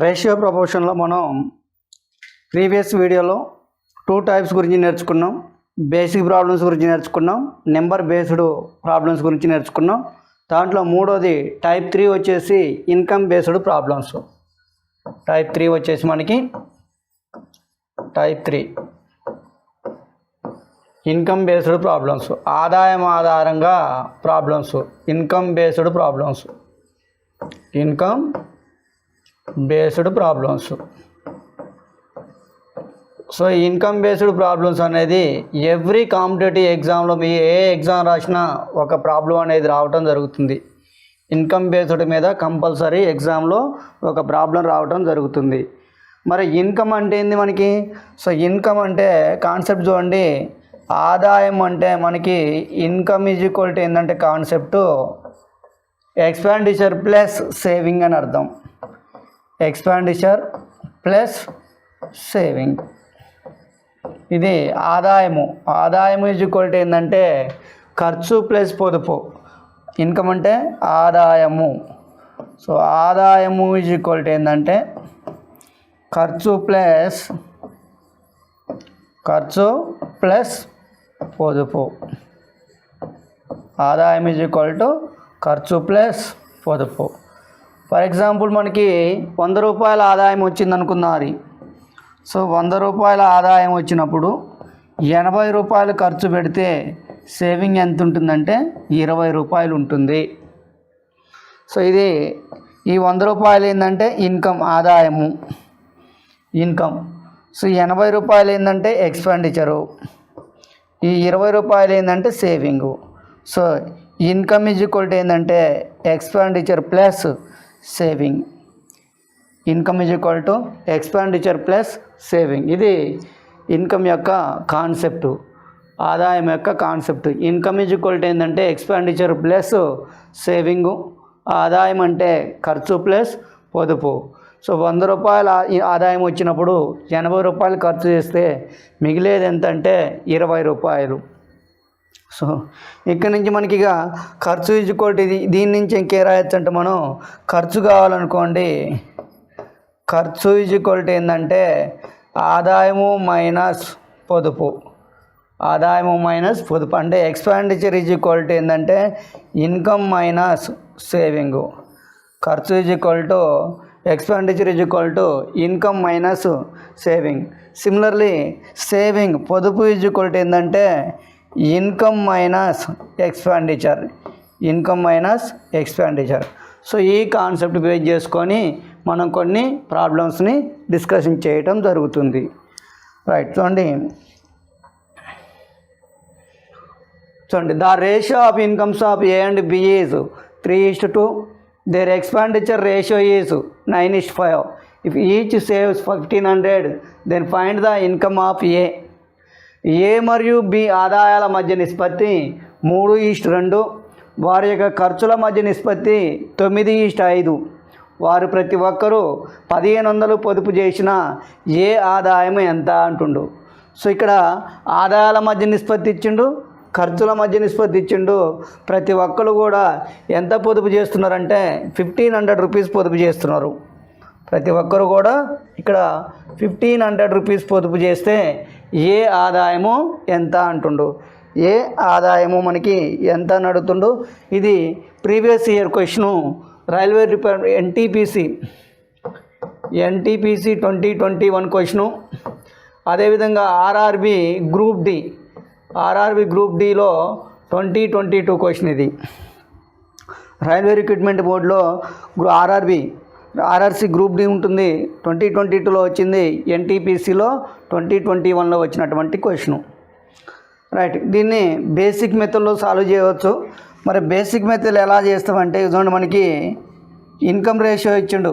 Ratio ప్రపోర్షన్లో మనం previous వీడియోలో 2 types గురించి నేర్చుకున్నాం. బేసిక్ ప్రాబ్లమ్స్ గురించి నేర్చుకున్నాం, నెంబర్ బేస్డ్ ప్రాబ్లమ్స్ గురించి నేర్చుకున్నాం. దాంట్లో మూడోది టైప్ 3 వచ్చేసి ఇన్కమ్ బేస్డ్ ప్రాబ్లమ్స్. టైప్ 3 వచ్చేసి మనకి టైప్ 3 ఇన్కమ్ బేస్డ్ ప్రాబ్లమ్స్, ఆదాయం ఆధారంగా problems, income based problems, income based problems. So income based problems అనేది ఎవ్రీ కాంపిటేటివ్ ఎగ్జామ్లో మీ ఏ ఎగ్జామ్ రాసినా ఒక ప్రాబ్లం అనేది రావటం జరుగుతుంది. ఇన్కమ్ బేస్డ్ మీద కంపల్సరీ ఎగ్జామ్లో ఒక ప్రాబ్లం రావటం జరుగుతుంది. మరి ఇన్కమ్ అంటే ఏంది మనకి? సో ఇన్కమ్ అంటే కాన్సెప్ట్ చూడండి. ఆదాయం అంటే మనకి ఇన్కమ్ ఈజ్ ఈక్వల్ టు ఏంటంటే కాన్సెప్టు ఎక్స్పెండిచర్ ప్లస్ సేవింగ్ అని అర్థం. ఎక్స్పెండిచర్ ప్లస్ సేవింగ్, ఇది ఆదాయము. ఆదాయం ఈజ్ ఈక్వల్ టు ఏంటంటే ఖర్చు ప్లస్ పొదుపు. ఇన్కమ్ అంటే ఆదాయము. సో ఆదాయము ఈజ్ ఈక్వల్ టు ఏంటంటే ఖర్చు ప్లస్ పొదుపు. ఆదాయం ఈజ్ ఈక్వల్ టు ఖర్చు ప్లస్ పొదుపు. ఫర్ ఎగ్జాంపుల్ మనకి 100 రూపాయల ఆదాయం వచ్చింది అనుకున్నారు. సో 100 రూపాయల ఆదాయం వచ్చినప్పుడు 80 రూపాయలు ఖర్చు పెడితే సేవింగ్ ఎంత ఉంటుందంటే 20 రూపాయలు ఉంటుంది. సో ఇది ఈ 100 రూపాయలు ఏంటంటే ఇన్కమ్, ఆదాయము, ఇన్కమ్. సో 80 రూపాయలు ఏంటంటే ఎక్స్పెండిచరు, ఈ 20 రూపాయలు ఏంటంటే saving. So income is equal to ఏంటంటే expenditure plus saving. Income is equal to expenditure plus saving. ఇది ఇన్కమ్ యొక్క కాన్సెప్టు, ఆదాయం యొక్క concept. Income is equal to ఏంటంటే ఎక్స్పెండిచర్ ప్లస్ సేవింగు, ఆదాయం అంటే ఖర్చు ప్లస్ పొదుపు. సో 100 రూపాయల ఆదాయం వచ్చినప్పుడు 80 రూపాయలు ఖర్చు చేస్తే మిగిలేది ఎంతంటే 20 రూపాయలు. సో ఇక్కడ నుంచి మనకి ఇక ఖర్చు ఈజ్ ఈక్వల్ టు దీని నుంచి ఇంకే రాయొచ్చు అంటే మనం ఖర్చు కావాలనుకోండి, ఖర్చు ఈజ్ ఈక్వల్ టు ఏంటంటే ఆదాయము మైనస్ పొదుపు. ఆదాయము మైనస్ పొదుపు అంటే ఎక్స్పెండిచర్ ఈజ్ ఈక్వల్ టు ఏంటంటే ఇన్కమ్ మైనస్ సేవింగు. ఖర్చు is equal to expenditure is equal to income minus saving. Similarly saving, పొదుపు ఈజ్ ఈక్వల్ టు ఏంటంటే income minus expenditure, income minus expenditure. So ఈ concept base చేసుకొని మనం కొన్ని ప్రాబ్లమ్స్ని discussion చేయటం జరుగుతుంది. రైట్, చూడండి the ratio of incomes of A and B is 3:2. their expenditure ratio is 9:5. if each saves 1500 then find the income of ఏ మరియు B ఆదాయాల మధ్య నిష్పత్తి 3:2. వారి యొక్క ఖర్చుల మధ్య నిష్పత్తి 9:5. వారు ప్రతి ఒక్కరూ 1500 పొదుపు చేసిన ఏ ఆదాయం ఎంత అంటుండు. సో ఇక్కడ ఆదాయాల మధ్య నిష్పత్తి ఇచ్చిండు, ఖర్చుల మధ్య నిష్పత్తి ఇచ్చిండు. ప్రతి ఒక్కరు కూడా ఎంత పొదుపు చేస్తున్నారంటే 1500 రూపీస్ పొదుపు చేస్తున్నారు. ప్రతి ఒక్కరు కూడా ఇక్కడ 1500 రూపీస్ పొదుపు చేస్తే ఏ ఆదాయము ఎంత అంటుండు. ఏ ఆదాయము మనకి ఎంత అని అడుగుతుండు. ఇది previous year question, railway department NTPC 2021 question. అదేవిధంగా ఆర్ఆర్బి గ్రూప్ డిలో 2022 క్వశ్చన్. ఇది రైల్వే రిక్రూట్మెంట్ బోర్డులో ఆర్ఆర్సి గ్రూప్ డి ఉంటుంది, 2022లో వచ్చింది. ఎన్టీపీసీలో 2021లో వచ్చినటువంటి క్వశ్చను. రైట్, దీన్ని బేసిక్ మెథడ్లో సాల్వ్ చేయవచ్చు. మరి బేసిక్ మెథడ్ ఎలా చేస్తామంటే చూడండి, మనకి ఇన్కమ్ రేషియో ఇచ్చిండు.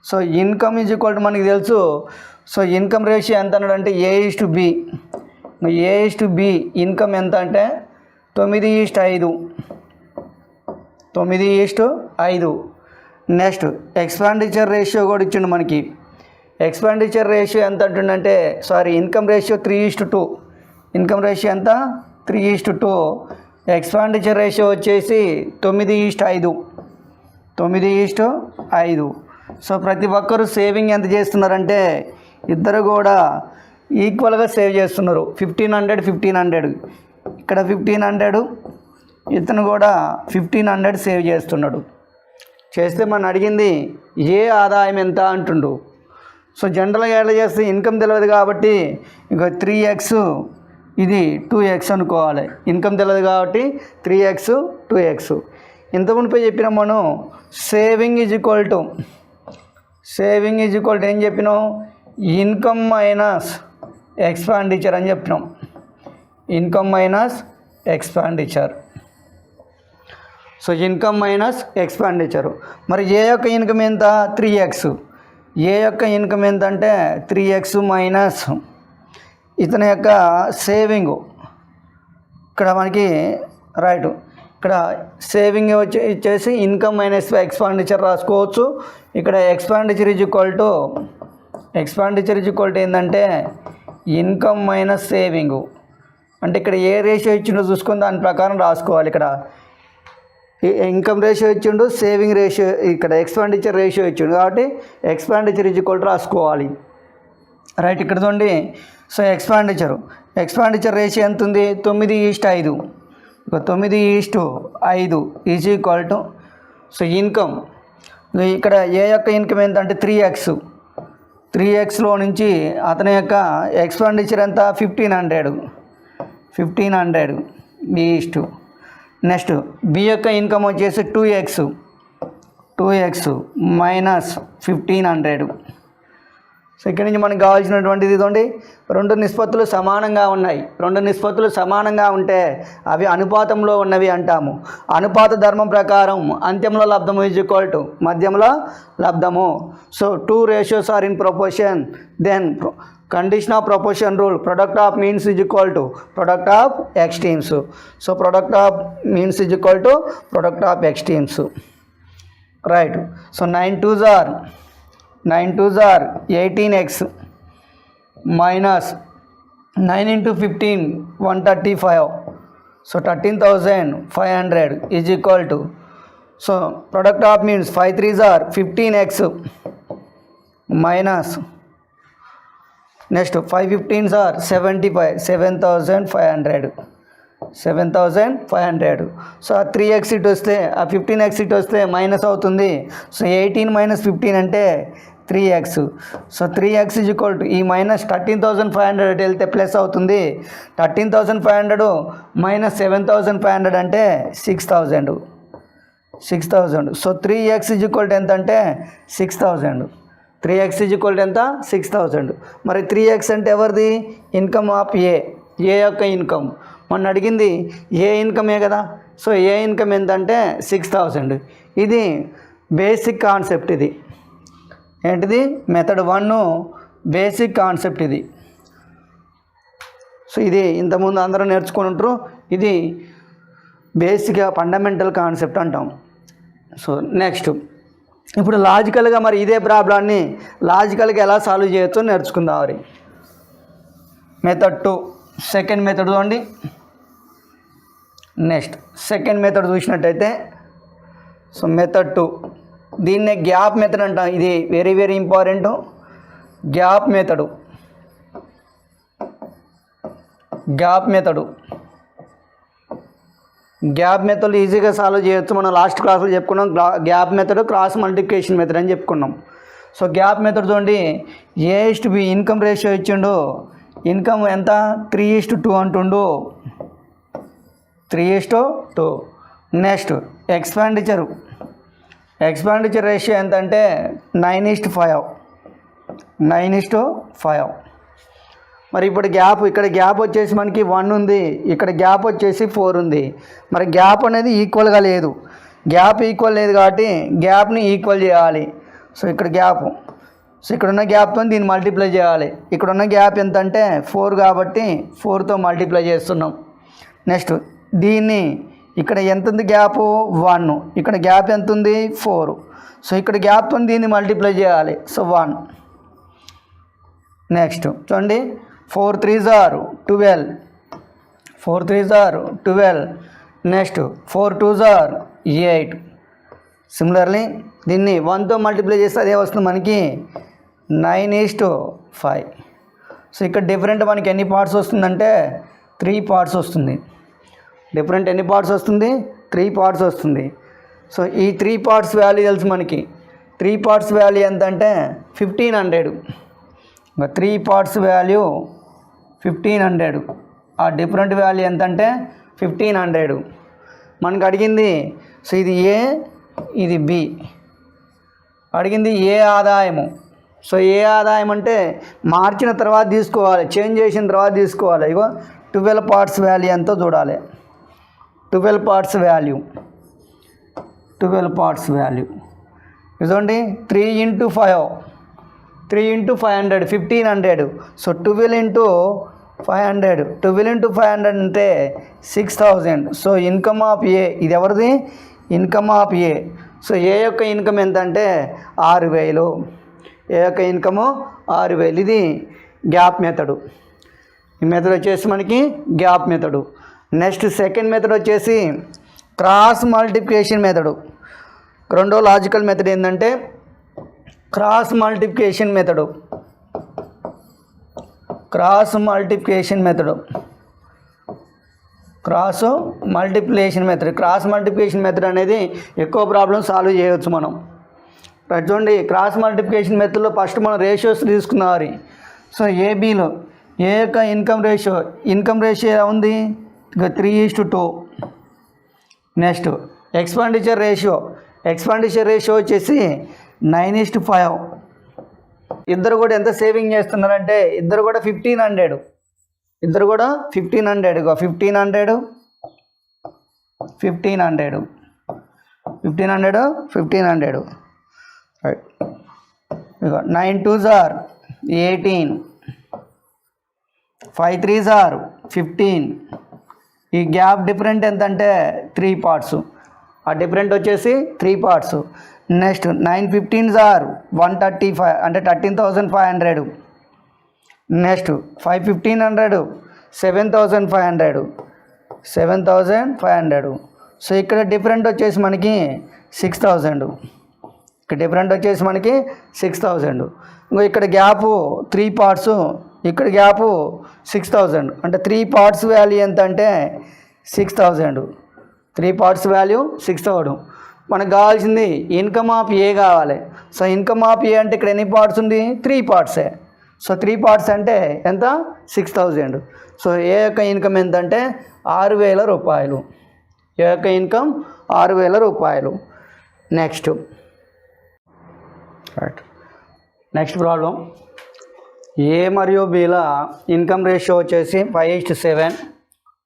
So income is equal to మనకి తెలుసు. సో ఇన్కమ్ రేషియో ఎంత అన్నాడంటే A:B. A:B ఇన్కమ్ ఎంత అంటే 9:5. 9:5. నెక్స్ట్ ఎక్స్పెండిచర్ రేషియో కూడా ఇచ్చిండు మనకి. ఎక్స్పెండిచర్ రేషియో ఎంత అంటుండంటే ఇన్కమ్ రేషియో 3:2. ఇన్కమ్ రేషియో ఎంత 3:2. ఎక్స్పెండిచర్ రేషియో వచ్చేసి 9:5. 9:5. సో ప్రతి ఒక్కరు సేవింగ్ ఎంత చేస్తున్నారంటే ఇద్దరు కూడా ఈక్వల్గా సేవ్ చేస్తున్నారు. 1500 ఇక్కడ 1500, ఇతను కూడా 1500 సేవ్ చేస్తున్నాడు. చేస్తే మనం అడిగింది ఏ ఆదాయం ఎంత అంటుండు. సో జనరల్గా ఎట్లా చేస్తే ఇన్కమ్ తెలియదు కాబట్టి ఇక 3x ఇది 2x అనుకోవాలి. ఇన్కమ్ తెలియదు కాబట్టి 3x 2x. ఇంత మునిపే చెప్పినాం మనం సేవింగ్ ఈజ్ ఈక్వల్ టు ఏం చెప్పినాం, ఇన్కమ్ మైనస్ ఎక్స్పాండిచర్ అని చెప్పినాం. Income minus expenditure. So income minus expenditure. మరి ఏ యొక్క ఇన్కమ్ ఎంత, 3x. ఏ యొక్క ఇన్కమ్ ఎంత అంటే 3x మైనస్ ఇతని యొక్క సేవింగ్. ఇక్కడ మనకి రైట్, ఇక్కడ సేవింగ్ వచ్చేసి ఇన్కమ్ మైనస్ ఎక్స్పాండిచర్ రాసుకోవచ్చు. ఇక్కడ ఎక్స్పాండిచర్ ఈజ్ ఈక్వల్ టు ఏంటంటే ఇన్కమ్ మైనస్ సేవింగ్. అంటే ఇక్కడ ఏ రేషియో ఇచ్చిండో చూసుకొని దాని ప్రకారం రాసుకోవాలి. ఇక్కడ ఇన్కమ్ రేషియో ఇచ్చిండు, సేవింగ్ రేషియో, ఇక్కడ ఎక్స్పాండిచర్ రేషియో ఇచ్చిండు కాబట్టి ఎక్స్పాండిచర్ ఈజ్ ఈక్వల్ టు రాసుకోవాలి. రైట్, ఇక్కడ చూడండి. సో ఎక్స్పాండిచర్ రేషియో ఎంత ఉంది, 9:5. 9:5 is equal to so income. ఇక్కడ ఏ యొక్క ఇన్కమ్ ఎంత అంటే 3xలో నుంచి అతని యొక్క ఎక్స్పాండిచర్ ఎంత 1500 ఈస్టు. నెక్స్ట్ బి యొక్క ఇన్కమ్ వచ్చేసి 2x మైనస్ 1500. సో ఇక్కడి నుంచి మనకు కావాల్సినటువంటిది ఇదండి. రెండు నిష్పత్తులు సమానంగా ఉంటే అవి అనుపాతంలో ఉన్నవి అంటాము. అనుపాత ధర్మం ప్రకారం అంత్యంలో లబ్ధము ఈజ్ ఈక్వల్ టు మధ్యంలో లబ్ధము. So 2 ratios are in proportion, then condition of proportion rule, product of means is equal to product of extremes. So product of means is equal to product of extremes. Right. So 9 2s are 18x minus 9 into 15 135. So 13,500 is equal to, so product of means 5 3s are 15x minus next 5 15s are 75, 7,500. So ఆ 3x ఇటు వస్తే ఆ 15x ఇటు వస్తే minus అవుతుంది. So 18 minus 15 అంటే 3x. So 3x is equal to ఈ minus 13,500 వెళ్తే ప్లస్ అవుతుంది. 13,500 మైనస్ 7,500 అంటే 6,000. So 3x is equal to ఎంత అంటే 6,000. 3x ఈజ్ ఈక్వల్ టు ఎంత 6,000. మరి 3x అంటే ఎవరిది, ఇన్కమ్ ఆఫ్ ఏ యొక్క ఇన్కమ్. మొన్న అడిగింది ఏ ఇన్కమే కదా. సో ఏ ఇన్కమ్ ఎంతంటే 6,000. ఇది బేసిక్ కాన్సెప్ట్. ఇది ఏంటిది, మెథడ్ 1 బేసిక్ కాన్సెప్ట్ ఇది. సో ఇది ఇంతకుముందు అందరూ నేర్చుకొని ఉంటారు. ఇది బేసిక్గా ఫండమెంటల్ కాన్సెప్ట్ అంటాం. సో నెక్స్ట్ ఇప్పుడు లాజికల్గా మరి ఇదే ప్రాబ్లాన్ని లాజికల్గా ఎలా సాల్వ్ చేయొచ్చో నేర్చుకుందాం. మరి మెథడ్ 2 సెకండ్ మెథడ్ చూడండి. నెక్స్ట్ సెకండ్ మెథడ్ చూసినట్టయితే, సో మెథడ్ 2 దీన్నే గ్యాప్ మెథడ్ అంటాం. ఇది very very important. Gap method ఈజీగా సాల్వ్ చేయొచ్చు. మనం లాస్ట్ క్లాస్లో చెప్పుకున్నాం gap method, cross multiplication method అని చెప్పుకున్నాం. సో గ్యాప్ మెథడ్ చూడండి, A/B ఇన్కమ్ రేషియో ఇచ్చిండు. ఇన్కమ్ ఎంత 3:2 అంటుండు, 3:2. నెక్స్ట్ ఎక్స్పాండిచర్ రేషియో ఎంత అంటే 9:5. మరి ఇప్పుడు ఇక్కడ గ్యాప్ వచ్చేసి మనకి 1 ఉంది, ఇక్కడ గ్యాప్ వచ్చేసి 4 ఉంది. మరి గ్యాప్ అనేది ఈక్వల్గా లేదు. గ్యాప్ ఈక్వల్ లేదు కాబట్టి గ్యాప్ని ఈక్వల్ చేయాలి. సో ఇక్కడ గ్యాప్, సో ఇక్కడున్న గ్యాప్తో దీన్ని మల్టిప్లై చేయాలి. ఇక్కడున్న గ్యాప్ ఎంత అంటే 4 కాబట్టి 4తో మల్టిప్లై చేస్తున్నాం. నెక్స్ట్ దీన్ని ఇక్కడ ఎంత ఉంది గ్యాప్ 1, ఇక్కడ గ్యాప్ ఎంత ఉంది 4. సో ఇక్కడ గ్యాప్తో దీన్ని మల్టిప్లై చేయాలి. సో 1. నెక్స్ట్ చూడండి 4 3s are 12. Next 4 2s are 8. Similarly దీన్ని 1తో మల్టిప్లై చేస్తే అదే వస్తుంది మనకి 9:5. సో ఇక్కడ డిఫరెంట్ మనకి ఎన్ని పార్ట్స్ వస్తుందంటే 3 పార్ట్స్ వస్తుంది. డిఫరెంట్ ఎన్ని పార్ట్స్ వస్తుంది? 3 పార్ట్స్ వస్తుంది. సో ఈ 3 పార్ట్స్ వాల్యూ తెలుసు మనకి. 3 పార్ట్స్ వాల్యూ ఎంత అంటే 1500. 3 పార్ట్స్ వాల్యూ 1500. ఆ డిఫరెంట్ వాల్యూ ఎంత అంటే 1500 మనకు అడిగింది. సో ఇది ఏ, ఇది బి. అడిగింది ఏ ఆదాయము. సో ఏ ఆదాయం అంటే మార్చిన తర్వాత తీసుకోవాలి, చేంజ్ చేసిన తర్వాత తీసుకోవాలి. ఇగో 12 పార్ట్స్ వాల్యూ ఎంతో చూడాలి. 12 పార్ట్స్ వాల్యూ ఇదండి 3 × 5 3 × 500 1500. సో 12 × 500 12 × 500 అంటే 6000. సో ఇన్కమ్ ఆఫ్ ఏ, ఇది ఎవరిది? Income of A. So A యొక్క ఇన్కమ్ ఎంత అంటే 6000. ఏ యొక్క ఇన్కము 6000. ఇది గ్యాప్ మెథడు. ఈ మెథడ్ వచ్చేసి మనకి gap method. Next second method వచ్చేసి క్రాస్ మల్టిప్లికేషన్ మెథడు. రెండో లాజికల్ మెథడ్ ఏంటంటే cross multiplication method. Cross multiplication method అనేది ఎక్కువ ప్రాబ్లమ్ సాల్వ్ చేయవచ్చు మనం. చూడండి, క్రాస్ మల్టిప్లికేషన్ మెథడ్లో ఫస్ట్ మనం రేషియోస్ తీసుకున్నారు. సో ఏబీలో ఏ యొక్క ఇన్కమ్ రేషియో ఎలా ఉంది? 3:2. నెక్స్ట్ ఎక్స్పెండిచర్ రేషియో వచ్చేసి 9:5. ఇద్దరు కూడా ఎంత సేవింగ్ చేస్తున్నారంటే ఇద్దరు కూడా 1500. 1500 రైట్. ఇక 9 2s are 18, 5 3s are 15. ఈ గ్యాప్ డిఫరెంట్ ఎంత అంటే 3 పార్ట్స్. ఆ డిఫరెంట్ వచ్చేసి 3 పార్ట్స్. నెక్స్ట్ 9 15s are 135 అంటే 13,500. నెక్స్ట్ 5 1500 7,500. సో ఇక్కడ డిఫరెంట్ వచ్చేసి మనకి 6000. ఇంకో ఇక్కడ గ్యాపు 3 పార్ట్స్, ఇక్కడ గ్యాపు 6000. అంటే 3 పార్ట్స్ వాల్యూ ఎంత అంటే 6000. 3 పార్ట్స్ వాల్యూ 6000. మనకు కావాల్సింది ఇన్కమ్ ఆఫ్ ఏ కావాలి. సో ఇన్కమ్ ఆఫ్ ఏ అంటే ఇక్కడ ఎన్ని పార్ట్స్ ఉంది? 3 పార్ట్సే. సో 3 పార్ట్స్ అంటే ఎంత? 6000. సో ఏ యొక్క ఇన్కమ్ ఎంత అంటే 6000 రూపాయలు. ఏ యొక్క ఇన్కమ్ 6000 రూపాయలు. నెక్స్ట్ ప్రాబ్లం, ఏ మరియు బిల ఇన్కమ్ రేషియో వచ్చేసి 5:7.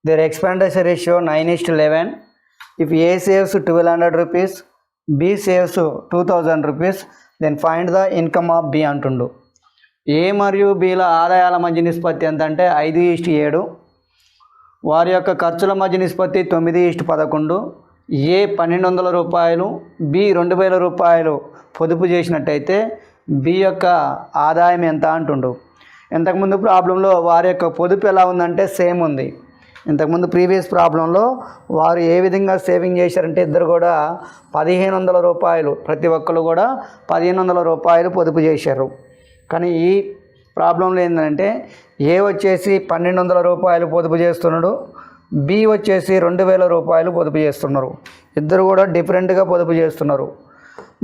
Their expenditure ratio 9:11. If A saves 1200 rupees, B saves 2000 rupees, then find the income of B అంటుండు. ఏ మరియు బిల ఆదాయాల మధ్య నిష్పత్తి ఎంత అంటే 5:7. వారి యొక్క ఖర్చుల మధ్య నిష్పత్తి 9:11. ఏ 1200 రూపాయలు, బి 2000 రూపాయలు పొదుపు చేసినట్టయితే బి యొక్క ఆదాయం ఎంత అంటుండు. ఇంతకుముందు ప్రాబ్లంలో వారి యొక్క పొదుపు ఎలా ఉందంటే సేమ్ ఉంది. ఇంతకుముందు ప్రీవియస్ ప్రాబ్లంలో వారు ఏ విధంగా సేవింగ్ చేశారంటే ఇద్దరు కూడా 1500 రూపాయలు, ప్రతి ఒక్కరు కూడా 1500 రూపాయలు పొదుపు చేశారు. కానీ ఈ ప్రాబ్లంలో ఏంటంటే ఏ వచ్చేసి 1200 రూపాయలు పొదుపు చేస్తున్నాడు, బి వచ్చేసి 2000 రూపాయలు పొదుపు చేస్తున్నారు. ఇద్దరు కూడా డిఫరెంట్గా పొదుపు చేస్తున్నారు.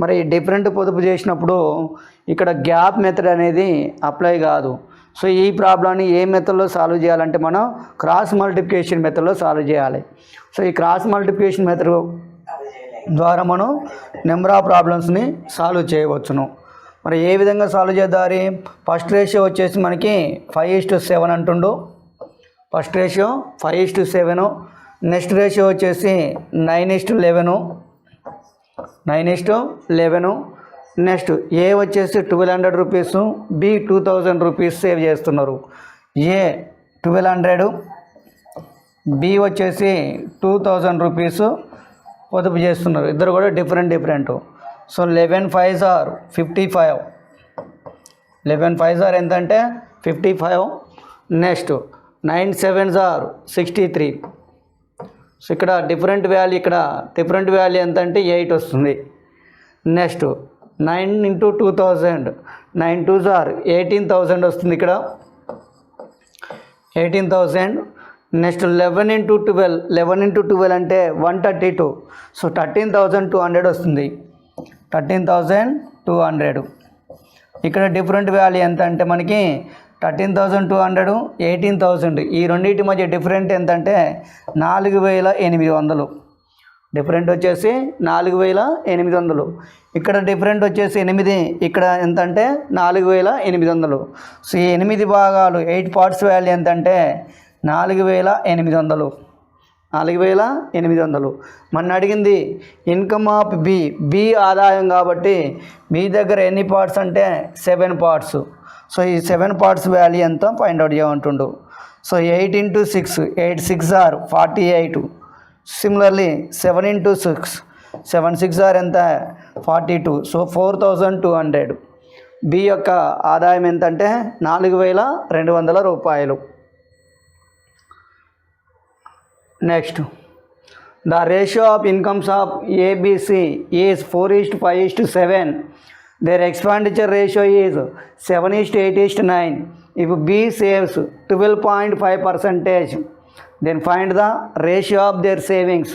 మరి డిఫరెంట్ పొదుపు చేసినప్పుడు ఇక్కడ గ్యాప్ మెథడ్ అనేది అప్లై కాదు. సో ఈ ప్రాబ్లాన్ని ఏ మెథడ్లో సాల్వ్ చేయాలంటే మనం క్రాస్ మల్టిప్లికేషన్ మెథడ్లో సాల్వ్ చేయాలి. సో ఈ క్రాస్ మల్టిప్లికేషన్ మెథడ్ ద్వారా మనం నెంబర్ ఆఫ్ ప్రాబ్లమ్స్ని సాల్వ్ చేయవచ్చును. మరి ఏ విధంగా సాల్వ్ చేద్దారి? ఫస్ట్ రేషియో వచ్చేసి మనకి 5:7 అంటుండు. First ratio 5:7. నెక్స్ట్ రేషియో వచ్చేసి 9:11. నెక్స్ట్ ఏ వచ్చేసి 1200 రూపీస్, బి 2000 రూపీస్ సేవ్ చేస్తున్నారు. ఏ 1200, బి వచ్చేసి 2000 రూపీస్ పొదుపు చేస్తున్నారు. ఇద్దరు కూడా different. So 11 5s are 55. 11 5s are ఎంత అంటే 55. Next 9 7s are 63. సో ఇక్కడ డిఫరెంట్ వాల్యూ ఎంత అంటే 8 వస్తుంది. నెక్స్ట్ 9 ఇంటూ 2000, 9 2s are 18,000 వస్తుంది ఇక్కడ 18,000. నెక్స్ట్ 11 ఇంటూ 12, 11 ఇంటూ 12 అంటే 132, సో 13,200 వస్తుంది 13,200. ఇక్కడ డిఫరెంట్ వాల్యూ ఎంత అంటే మనకి 13,200, 18,000 ఈ రెండింటి మధ్య డిఫరెంట్ ఎంత అంటే 4,800. డిఫరెంట్ వచ్చేసి 4,800. ఇక్కడ డిఫరెంట్ వచ్చేసి 8, ఇక్కడ ఎంత అంటే 4,800. సో ఈ 8 భాగాలు 8 పార్ట్స్ వాల్యూ ఎంత అంటే 4,800. 4,800. మన అడిగింది ఇన్కమ్ ఆఫ్ బి ఆదాయం కాబట్టి మీ దగ్గర ఎన్ని పార్ట్స్ అంటే 7 పార్ట్స్. సో ఈ 7 పార్ట్స్ వాల్యూ ఎంత ఫైండ్ అవుట్ చేయమంటుండు. So 8 into 6, 8 6 are 48. Similarly 7 into 6, 7 6 are ఎంత 42. సో 4,200. బి యొక్క ఆదాయం ఎంత అంటే 4,200 రూపాయలు. Next, the ratio of incomes of ABC is 4:5:7. their expenditure ratio is 7:8:9. if B saves 12.5%, then find the ratio of their savings.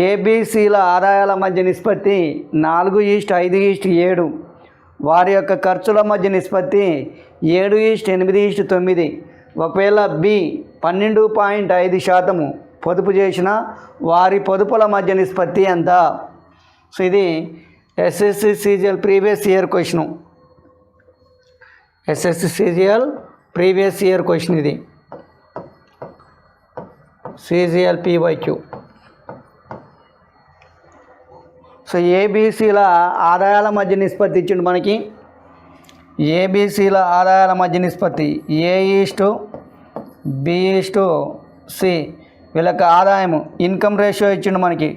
ఏబిసిల ఆదాయాల మధ్య నిష్పత్తి 4:5:7. వారి యొక్క ఖర్చుల మధ్య నిష్పత్తి 7:8:9. ఒకవేళ బి 12.5% పొదుపు చేసిన వారి పొదుపుల మధ్య నిష్పత్తి ఎంత? సో ఇది SSC CGL previous year question. SSC CGL previous year question ఇది. సిజిఎల్ పివైక్యూ. సో ఏబిసిల ఆదాయాల మధ్య నిష్పత్తి ఇచ్చిండు మనకి. ఏబిసిల ఆదాయాల మధ్య నిష్పత్తి A:B:C. వీళ్ళకి ఆదాయము ఇన్కమ్ రేషియో ఇచ్చిండు మనకి.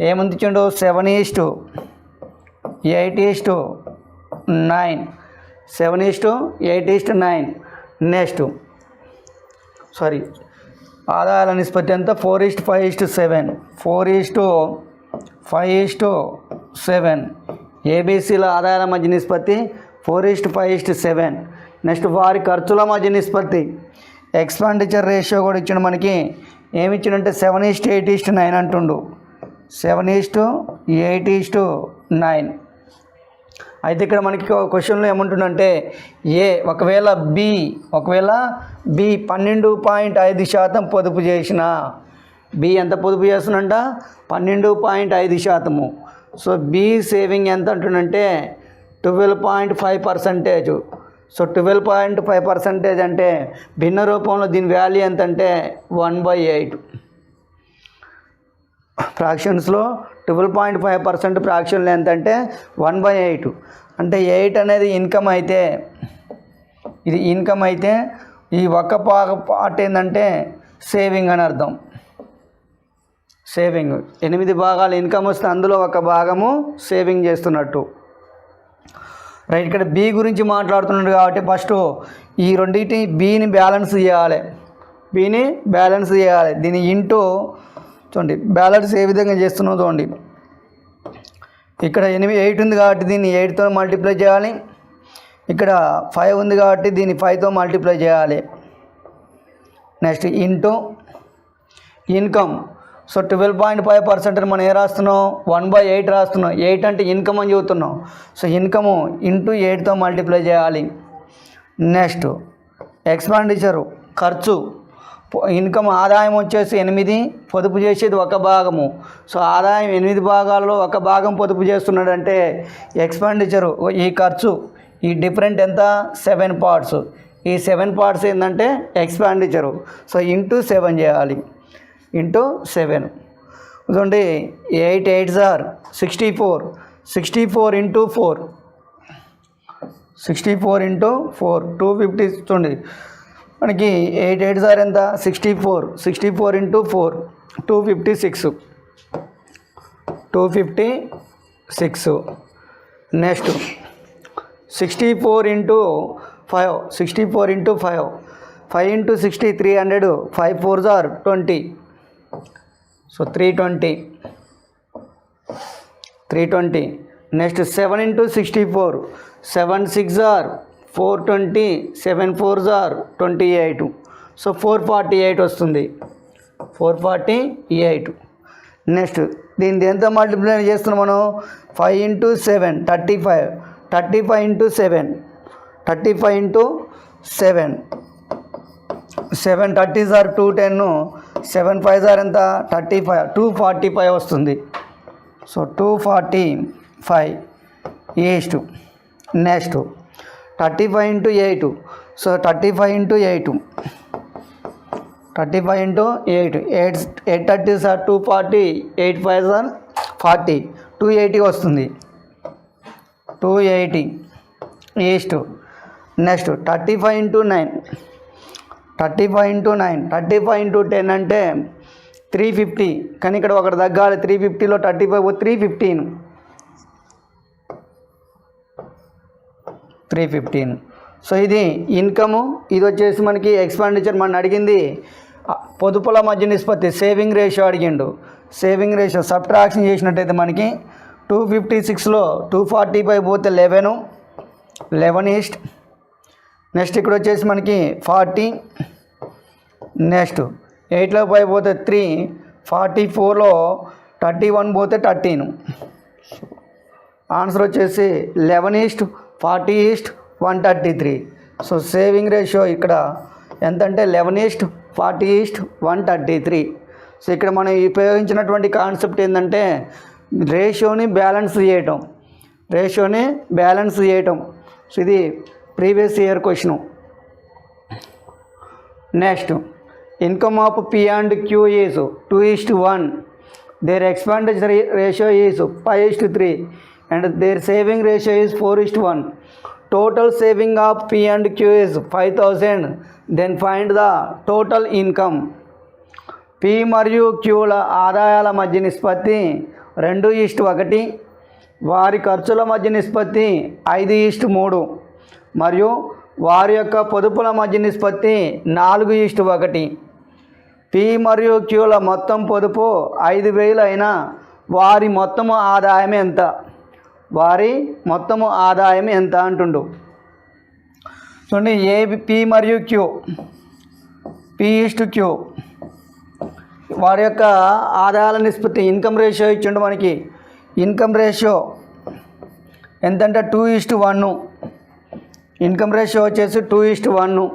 ఏముంది ఇచ్చిండు? 7:8:9. 7:8:9. నెక్స్ట్ ఆదాయాల నిష్పత్తి ఎంత? 4:5:7. 4:5:7. ఏబిసిల ఆదాయాల మధ్య నిష్పత్తి 4:5:7. నెక్స్ట్ వారి ఖర్చుల మధ్య నిష్పత్తి ఎక్స్పెండిచర్ రేషియో కూడా ఇచ్చిండు మనకి. ఏమి ఇచ్చిండంటే 7:8:9 అంటుండు. 7:8:9. అయితే ఇక్కడ మనకి క్వశ్చన్లో ఏమంటుండంటే ఒకవేళ బి 12.5% పొదుపు చేసిన, బి ఎంత పొదుపు చేస్తున్నంట? 12.5%. సో బి సేవింగ్ ఎంత అంటుండంటే 12.5%. సో 12.5% అంటే భిన్న రూపంలో దీని వాల్యూ ఎంత అంటే 1/8. ఫ్రాక్షన్స్లో 12.5% ఫ్రాక్షన్లో ఎంత అంటే 1/8. అంటే 8 అనేది ఇన్కమ్ అయితే, ఇది ఇన్కమ్ అయితే ఈ ఒక పార్ట్ ఏంటంటే సేవింగ్ అని అర్థం. సేవింగ్ 8 భాగాలు ఇన్కమ్ వస్తే అందులో ఒక భాగము సేవింగ్ చేస్తున్నట్టు. రైట్, ఇక్కడ బి గురించి మాట్లాడుతున్నాడు కాబట్టి ఫస్ట్ ఈ రెండింటి బిని బ్యాలెన్స్ చేయాలి. దీని ఇంటూ చూడండి బ్యాలెన్స్ ఏ విధంగా చేస్తున్నావు చూడండి. ఇక్కడ 8 ఉంది కాబట్టి దీన్ని 8తో మల్టిప్లై చేయాలి. ఇక్కడ 5 ఉంది కాబట్టి దీన్ని 5తో మల్టిప్లై చేయాలి. Next into income. సో 12.5% మనం ఏ రాస్తున్నాం? 1/8 రాస్తున్నాం. 8 అంటే ఇన్కమ్ అని చెబుతున్నాం. సో ఇన్కము ఇంటూ 8తో మల్టిప్లై చేయాలి. నెక్స్ట్ ఎక్స్పెండిచరు ఖర్చు. ఇన్కమ్ ఆదాయం వచ్చేసి 8, పొదుపు చేసేది ఒక భాగము. సో ఆదాయం 8 భాగాల్లో ఒక భాగం పొదుపు చేస్తున్నాడంటే ఎక్స్పెండిచరు ఈ ఖర్చు ఈ డిఫరెంట్ ఎంత? 7 పార్ట్స్. ఈ 7 పార్ట్స్ ఏంటంటే ఎక్స్పెండిచరు. సో ఇంటూ 7 చేయాలి. ఇంటూ 7 చూడండి 8 8s are 64. 64 ఇంటూ 4. 64 ఇంటూ 4 250. చూడండి మనకి 8 8s are ఎంత? 64. 64 into 4 256. 256. Next 64 into 5. 64 into 5. 5 into 60 300. 5 4s are 20. So 320. Next 7 into 64, 7 6 are 420, 7 4s are 28. So 448 వస్తుంది, 448. నెక్స్ట్ దీన్ని దేంతో మల్టిప్లై చేస్తున్నాం మనం? 5 into 7 35, 35 into 7 35 into 7, 7 30s are 210, 7 5s are ఎంత? 35, 245 వస్తుంది. So 245 east. Next 35 into 8, so 35 into 8, 35 into 8, 8 30s are 240, 8 5s are 40, 280 వస్తుంది, 280 east. Next 35 into 9, 35 into 9, 35 into 10 అంటే 350, కానీ ఇక్కడ ఒకటి తగ్గాలి. 350లో 35 315, 315. సో ఇది ఇన్కము, ఇది వచ్చేసి మనకి ఎక్స్పెండిచర్. మన అడిగింది పొదుపుల మధ్య నిష్పత్తి, సేవింగ్ రేషియో అడిగిండు. సేవింగ్ రేషియో సబ్ట్రాక్షన్ చేసినట్టయితే మనకి 256లో 245 పోతే 11 ఈస్ట్. నెక్స్ట్ ఇక్కడ వచ్చేసి మనకి 40. నెక్స్ట్ 8లో 5 పోతే 3, 44లో 31 పోతే 13. ఆన్సర్ వచ్చేసి 11 east 40 east 133. So saving ratio ఇక్కడ ఎంత అంటే 11 ఈస్ట్ 40 ఈస్ట్ 133. సో ఇక్కడ మనం ఉపయోగించినటువంటి కాన్సెప్ట్ ఏంటంటే రేషియోని బ్యాలెన్స్ చేయటం. సో ఇది previous year question. Next income of P and Q is 2:1, their expenditure ratio is 5:3 and their saving ratio is 4:1. Total saving of P and Q is 5,000. Then find the total income. P మరియు Qల ఆదాయాల మధ్య నిష్పత్తి 2:1, వారి ఖర్చుల మధ్య నిష్పత్తి 5:3 మరియు వారి యొక్క పొదుపుల మధ్య నిష్పత్తి 4:1. P మరియు Qల మొత్తం పొదుపు 5,000 అయినా వారి మొత్తము ఆదాయం ఎంత అంటుండు. చూడండి, P మరియు Q, P:Q, వారి యొక్క ఆదాయాల నిష్పత్తి ఇన్కమ్ రేషియో ఇచ్చిండు మనకి. ఇన్కమ్ రేషియో ఎంతంటే 2:1, ఇన్కమ్ రేషియో వచ్చేసి 2:1.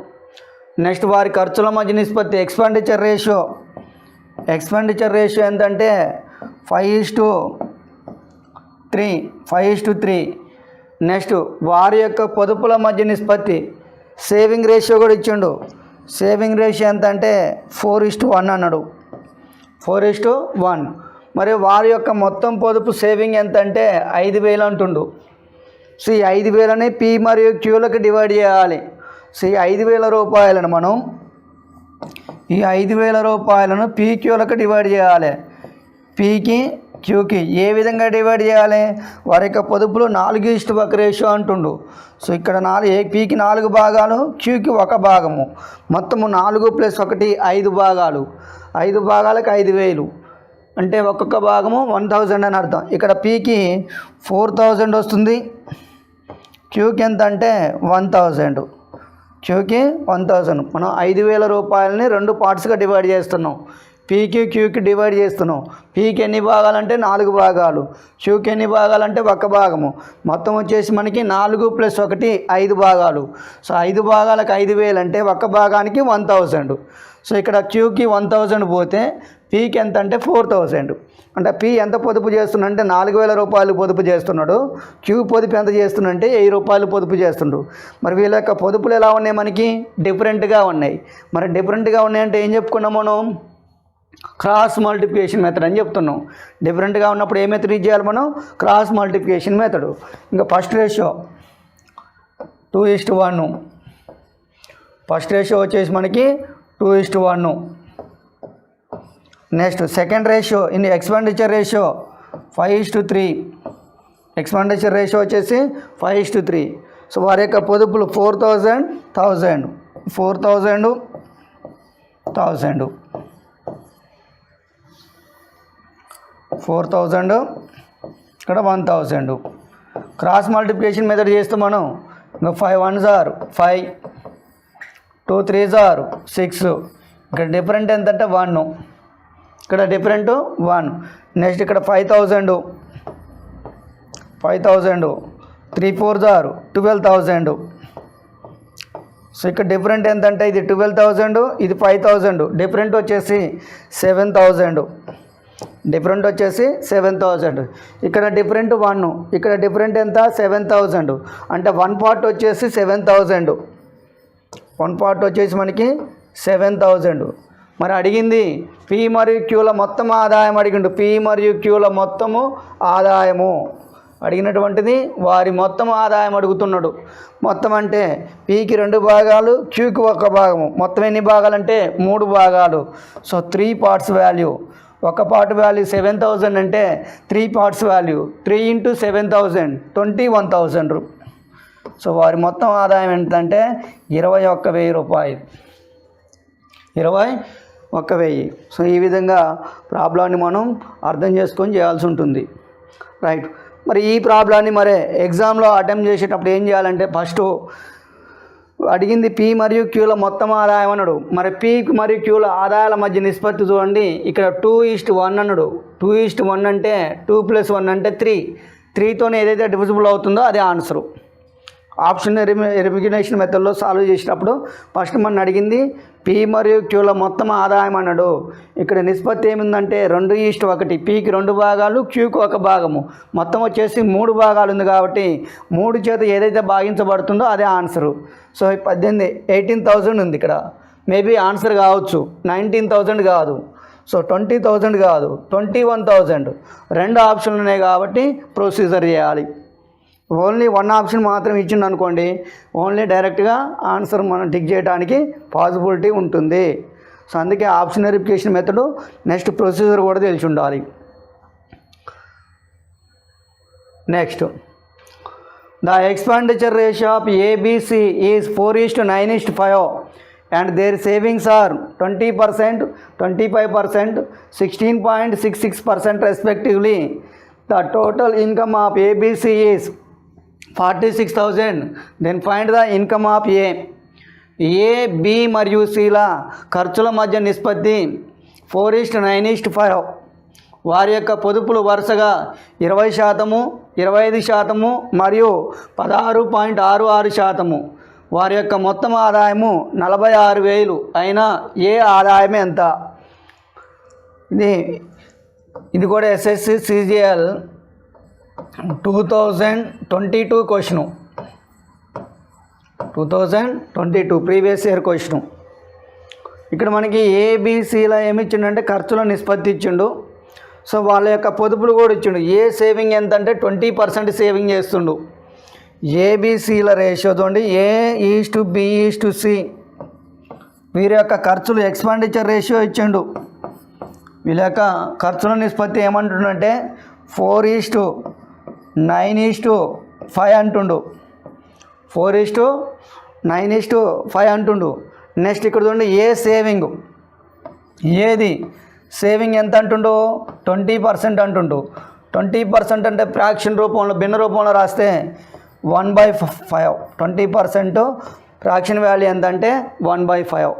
నెక్స్ట్ వారి ఖర్చుల మధ్య నిష్పత్తి ఎక్స్పెండిచర్ రేషియో ఎంతంటే 5:3. నెక్స్ట్ వారి యొక్క పొదుపుల మధ్య నిష్పత్తి సేవింగ్ రేషియో కూడా ఇచ్చిండు. సేవింగ్ రేషియో ఎంత అంటే 4:1 అన్నాడు, 4:1. మరి వారి యొక్క మొత్తం పొదుపు సేవింగ్ ఎంత అంటే 5,000 అంటుండు. సో ఈ 5,000ని P మరియు Qలకు డివైడ్ చేయాలి. సో ఈ 5,000 రూపాయలను మనం ఈ 5,000 రూపాయలను PQలకు డివైడ్ చేయాలి. Pకి Qకి ఏ విధంగా డివైడ్ చేయాలి? వారి యొక్క పొదుపులు 4:1 రేషియో అంటుండు. సో ఇక్కడ Pకి 4 భాగాలు, Qకి 1 భాగము, మొత్తము 4 + 1 5 భాగాలు. 5 భాగాలకు 5,000 అంటే ఒక్కొక్క భాగము 1,000 అని అర్థం. ఇక్కడ Pకి 4,000 వస్తుంది, Qకి ఎంత అంటే 1,000. Qకి 1,000. మనం 5,000 రూపాయలని 2 పార్ట్స్గా డివైడ్ చేస్తున్నాం. Pకి Qకి డివైడ్ చేస్తున్నాం. Pకి ఎన్ని భాగాలంటే 4 భాగాలు, Qకి ఎన్ని భాగాలంటే 1 భాగము, మొత్తం వచ్చేసి మనకి 4 + 1 5 భాగాలు. సో 5 భాగాలకు 5,000 అంటే 1 భాగానికి 1,000. సో ఇక్కడ Qకి 1,000 పోతే Pకి ఎంత అంటే 4,000. అంటే P ఎంత పొదుపు చేస్తున్నాడంటే 4,000 రూపాయలు పొదుపు చేస్తున్నాడు. Q పొదుపు ఎంత చేస్తున్నాడంటే 1,000 రూపాయలు పొదుపు చేస్తుండు. మరి వీళ్ళ యొక్క పొదుపులు ఎలా ఉన్నాయి? మనకి డిఫరెంట్గా ఉన్నాయి. మరి డిఫరెంట్గా ఉన్నాయంటే ఏం చెప్పుకున్నాం మనం? క్రాస్ మల్టిప్లికేషన్ మెథడ్ అని చెప్తున్నాం. డిఫరెంట్గా ఉన్నప్పుడు ఏ మెథడ్ యూజ్ చేయాలి మనం? Cross multiplication method. ఇంకా ఫస్ట్ రేషియో 2:1, ఫస్ట్ రేషియో వచ్చేసి మనకి 2:1. Next second ratio expenditure ratio 5:3, expenditure ratio వచ్చేసి 5:3. సో వారి యొక్క పొదుపులు 4,000 ఇక్కడ 1,000. క్రాస్ మల్టిప్లికేషన్ మెథడ్ చేస్తే మనం ఇంకా 5 1s are 5, 2 3s are 6. ఇక్కడ డిఫరెంట్ ఎంతంటే 1, ఇక్కడ డిఫరెంట్ 1. నెక్స్ట్ ఇక్కడ 5000, 3 4s are 12,000. సో ఇక్కడ డిఫరెంట్ ఎంతంటే ఇది 12,000, ఇది 5,000. డిఫరెంట్ వచ్చేసి 7,000. డిఫరెంట్ వచ్చేసి 7,000. ఇక్కడ డిఫరెంట్ 1, ఇక్కడ డిఫరెంట్ ఎంత 7,000. అంటే 1 పార్ట్ వచ్చేసి 7,000. 1 పార్ట్ వచ్చేసి మనకి 7,000. మరి అడిగింది పి మరియు క్యూల మొత్తం ఆదాయం అడిగిండు. పి మరియు క్యూల మొత్తము ఆదాయము అడిగినటువంటిది వారి మొత్తం ఆదాయం అడుగుతున్నాడు. మొత్తం అంటే పీకి 2 భాగాలు, క్యూకి 1 భాగము. మొత్తం ఎన్ని భాగాలు అంటే 3 భాగాలు. So 3 parts value. 1 part value 7,000 అంటే 3 parts వాల్యూ 3 × 7,000 21,000. సో వారి మొత్తం ఆదాయం ఎంతంటే 21,000 రూపాయలు. 21,000. సో ఈ విధంగా ప్రాబ్లాన్ని మనం అర్థం చేసుకొని చేయాల్సి ఉంటుంది. రైట్. మరి ఈ ప్రాబ్లాన్ని మరి ఎగ్జామ్లో అటెంప్ట్ చేసేటప్పుడు ఏం చేయాలంటే ఫస్ట్ అడిగింది పి మరియు క్యూల మొత్తం ఆదాయం అన్నాడు. మరి పి మరియు క్యూల ఆదాయాల మధ్య నిష్పత్తి చూడండి. ఇక్కడ 2:1 అన్నాడు. 2:1 అంటే 2 + 1 అంటే 3. 3తోనే ఏదైతే డివిజిబుల్ అవుతుందో అదే ఆన్సరు. ఆప్షన్ ఎలిమినేషన్ మెథడ్లో సాల్వ్ చేసినప్పుడు ఫస్ట్ మన అడిగింది పి మరియు క్యూల మొత్తం ఆదాయం అన్నాడు. ఇక్కడ నిష్పత్తి ఏముందంటే 2:1. పికి 2 భాగాలు, క్యూకి 1 భాగము. మొత్తం వచ్చేసి 3 భాగాలు ఉంది కాబట్టి 3 చేత ఏదైతే భాగించబడుతుందో అదే ఆన్సరు. సో 18,000 ఉంది. ఇక్కడ మేబీ ఆన్సర్ కావచ్చు 19,000 కాదు. సో 20,000 కాదు 21,000. 2 ఆప్షన్లు ఉన్నాయి కాబట్టి ప్రొసీజర్ చేయాలి. ఓన్లీ 1 ఆప్షన్ మాత్రం ఇచ్చింది అనుకోండి, ఓన్లీ డైరెక్ట్గా ఆన్సర్ మనం టిక్ చేయడానికి పాసిబిలిటీ ఉంటుంది. సో అందుకే option verification method next procedure కూడా తెలిసి ఉండాలి. Next the expenditure ratio of ABC is 4:9:5 and their savings are 20%, 25%, 16.66% respectively. The total income of ABC is 46,000. Then find the income of A. A, B మరియు Cల ఖర్చుల మధ్య నిష్పత్తి 4:9:5. వారి యొక్క పొదుపులు వరుసగా 20%, 25% మరియు 16.66%. వారి యొక్క మొత్తం ఆదాయము 46,000 అయినా ఏ ఆదాయమే ఎంత? ఇది కూడా SSC CGL 2022 question, 2022 previous year question. ఇక్కడ మనకి ఏబిసిలో ఏమి ఇచ్చిండంటే ఖర్చుల నిష్పత్తి ఇచ్చిండు. సో వాళ్ళ యొక్క పొదుపులు కూడా ఇచ్చిండు. ఏ సేవింగ్ ఎంత అంటే 20% సేవింగ్ చేస్తుండు. ఏబిసిల రేషియో చూడండి, A:B:C. వీరి యొక్క ఖర్చులు ఎక్స్పెండిచర్ రేషియో ఇచ్చిండు. వీళ్ళ యొక్క ఖర్చుల నిష్పత్తి ఏమంటుండంటే 4:9:5 అంటుండు. 4:9:5 అంటుండు. నెక్స్ట్ ఇక్కడ చూడండి ఏ సేవింగ్, ఏది సేవింగ్ ఎంత అంటుండు 20% అంటుండు. 20% అంటే ఫ్రాక్షన్ రూపంలో భిన్న రూపంలో రాస్తే 1/5. 20% ఫ్రాక్షన్ వాల్యూ ఎంత అంటే 1/5.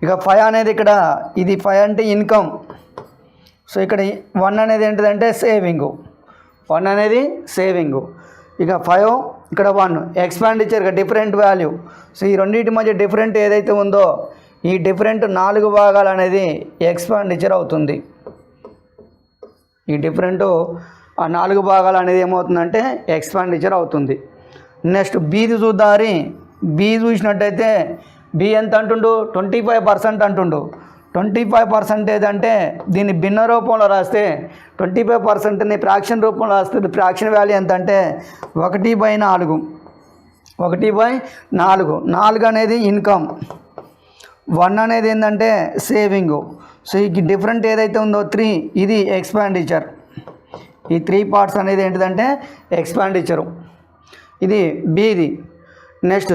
ఇక 5 అనేది ఇక్కడ ఇది 5 అంటే ఇన్కమ్. సో ఇక్కడ 1 అనేది ఏంటిదంటే సేవింగు. 1 అనేది సేవింగు. ఇక 5 ఇక్కడ 1 ఎక్స్పెండిచర్ డిఫరెంట్ వాల్యూ. సో ఈ రెండింటి మధ్య డిఫరెంట్ ఏదైతే ఉందో ఈ డిఫరెంట్ 4 భాగాలు అనేది ఎక్స్పెండిచర్ అవుతుంది. ఈ డిఫరెంట్ ఆ 4 భాగాలు అనేది ఏమవుతుందంటే ఎక్స్పెండిచర్ అవుతుంది. నెక్స్ట్ బీది చూద్దారి. బీ చూసినట్టయితే బి ఎంత అంటుండు 25% అంటుండు. 25% ఏదంటే దీన్ని భిన్న రూపంలో రాస్తే 25%ని ఫ్రాక్షన్ రూపంలో రాస్తుంది. ఫ్రాక్షన్ వాల్యూ ఎంత అంటే 1/4. 1/4. 4 అనేది ఇన్కమ్, 1 అనేది ఏంటంటే సేవింగు. సో ఈ డిఫరెంట్ ఏదైతే ఉందో 3 ఇది ఎక్స్పెండిచర్. ఈ 3 పార్ట్స్ అనేది ఏంటిదంటే ఎక్స్పెండిచరు. ఇది బిది. నెక్స్ట్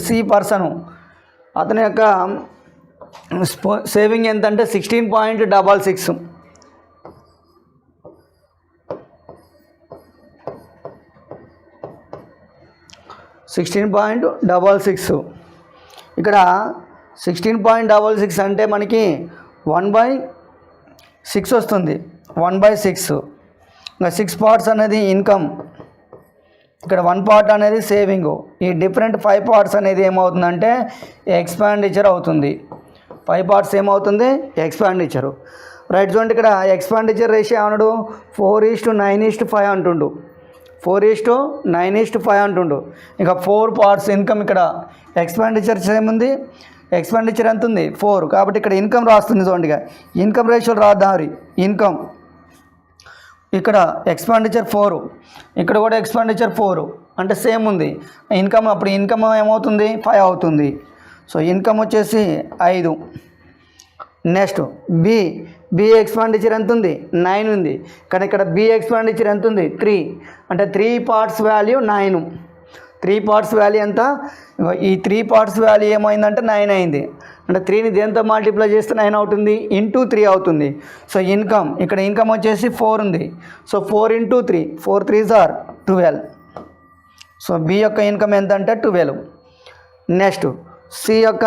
సి పర్సను, అతని యొక్క సేవింగ్ ఎంత అంటే 16.66. 16.66. ఇక్కడ 16.66 అంటే మనకి 1/6 వస్తుంది. 1/6. ఇంకా 6 పార్ట్స్ అనేది ఇన్కమ్, ఇక్కడ 1 పార్ట్ అనేది సేవింగ్. ఈ డిఫరెంట్ 5 పార్ట్స్ అనేది ఏమవుతుందంటే ఎక్స్పాండిచర్ అవుతుంది. 5 పార్ట్స్ ఏమవుతుంది? ఎక్స్పాండిచరు. రైట్, చూడండి ఇక్కడ ఎక్స్పాండిచర్ రేషియో ఏమన్నాడు? 4:9:5 అంటుండు. 4:9:5 అంటుండు. ఇంకా 4 పార్ట్స్ ఇన్కమ్. ఇక్కడ ఎక్స్పాండిచర్ ఏముంది? ఎక్స్పాండిచర్ ఎంత ఉంది? 4. కాబట్టి ఇక్కడ ఇన్కమ్ రాస్తుంది. చూడండి ఇన్కమ్ రేషియో రాద్దాం. ఇన్కమ్ ఇక్కడ ఎక్స్పాండిచర్ 4, ఇక్కడ కూడా ఎక్స్పాండిచర్ 4 అంటే సేమ్ ఉంది. ఇన్కమ్ అప్పుడు ఇన్కమ్ ఏమవుతుంది? 5 అవుతుంది. సో ఇన్కమ్ వచ్చేసి 5. నెక్స్ట్ బి ఎక్స్పాండిచర్ ఎంత ఉంది? 9 ఉంది. కానీ ఇక్కడ బి ఎక్స్పాండిచర్ ఎంత ఉంది? 3. అంటే 3 పార్ట్స్ వాల్యూ 9. 3 పార్ట్స్ వాల్యూ ఎంత? ఈ 3 పార్ట్స్ వాల్యూ ఏమైందంటే 9 అయింది. అంటే 3ని దేంతో మల్టిప్లై చేస్తే 9 అవుతుంది? ఇంటూ 3 అవుతుంది. సో ఇన్కమ్, ఇక్కడ ఇన్కమ్ వచ్చేసి 4 ఉంది. So 4 × 3, 4 3s are 12. So B యొక్క ఇన్కమ్ ఎంత అంటే 12. నెక్స్ట్ సి యొక్క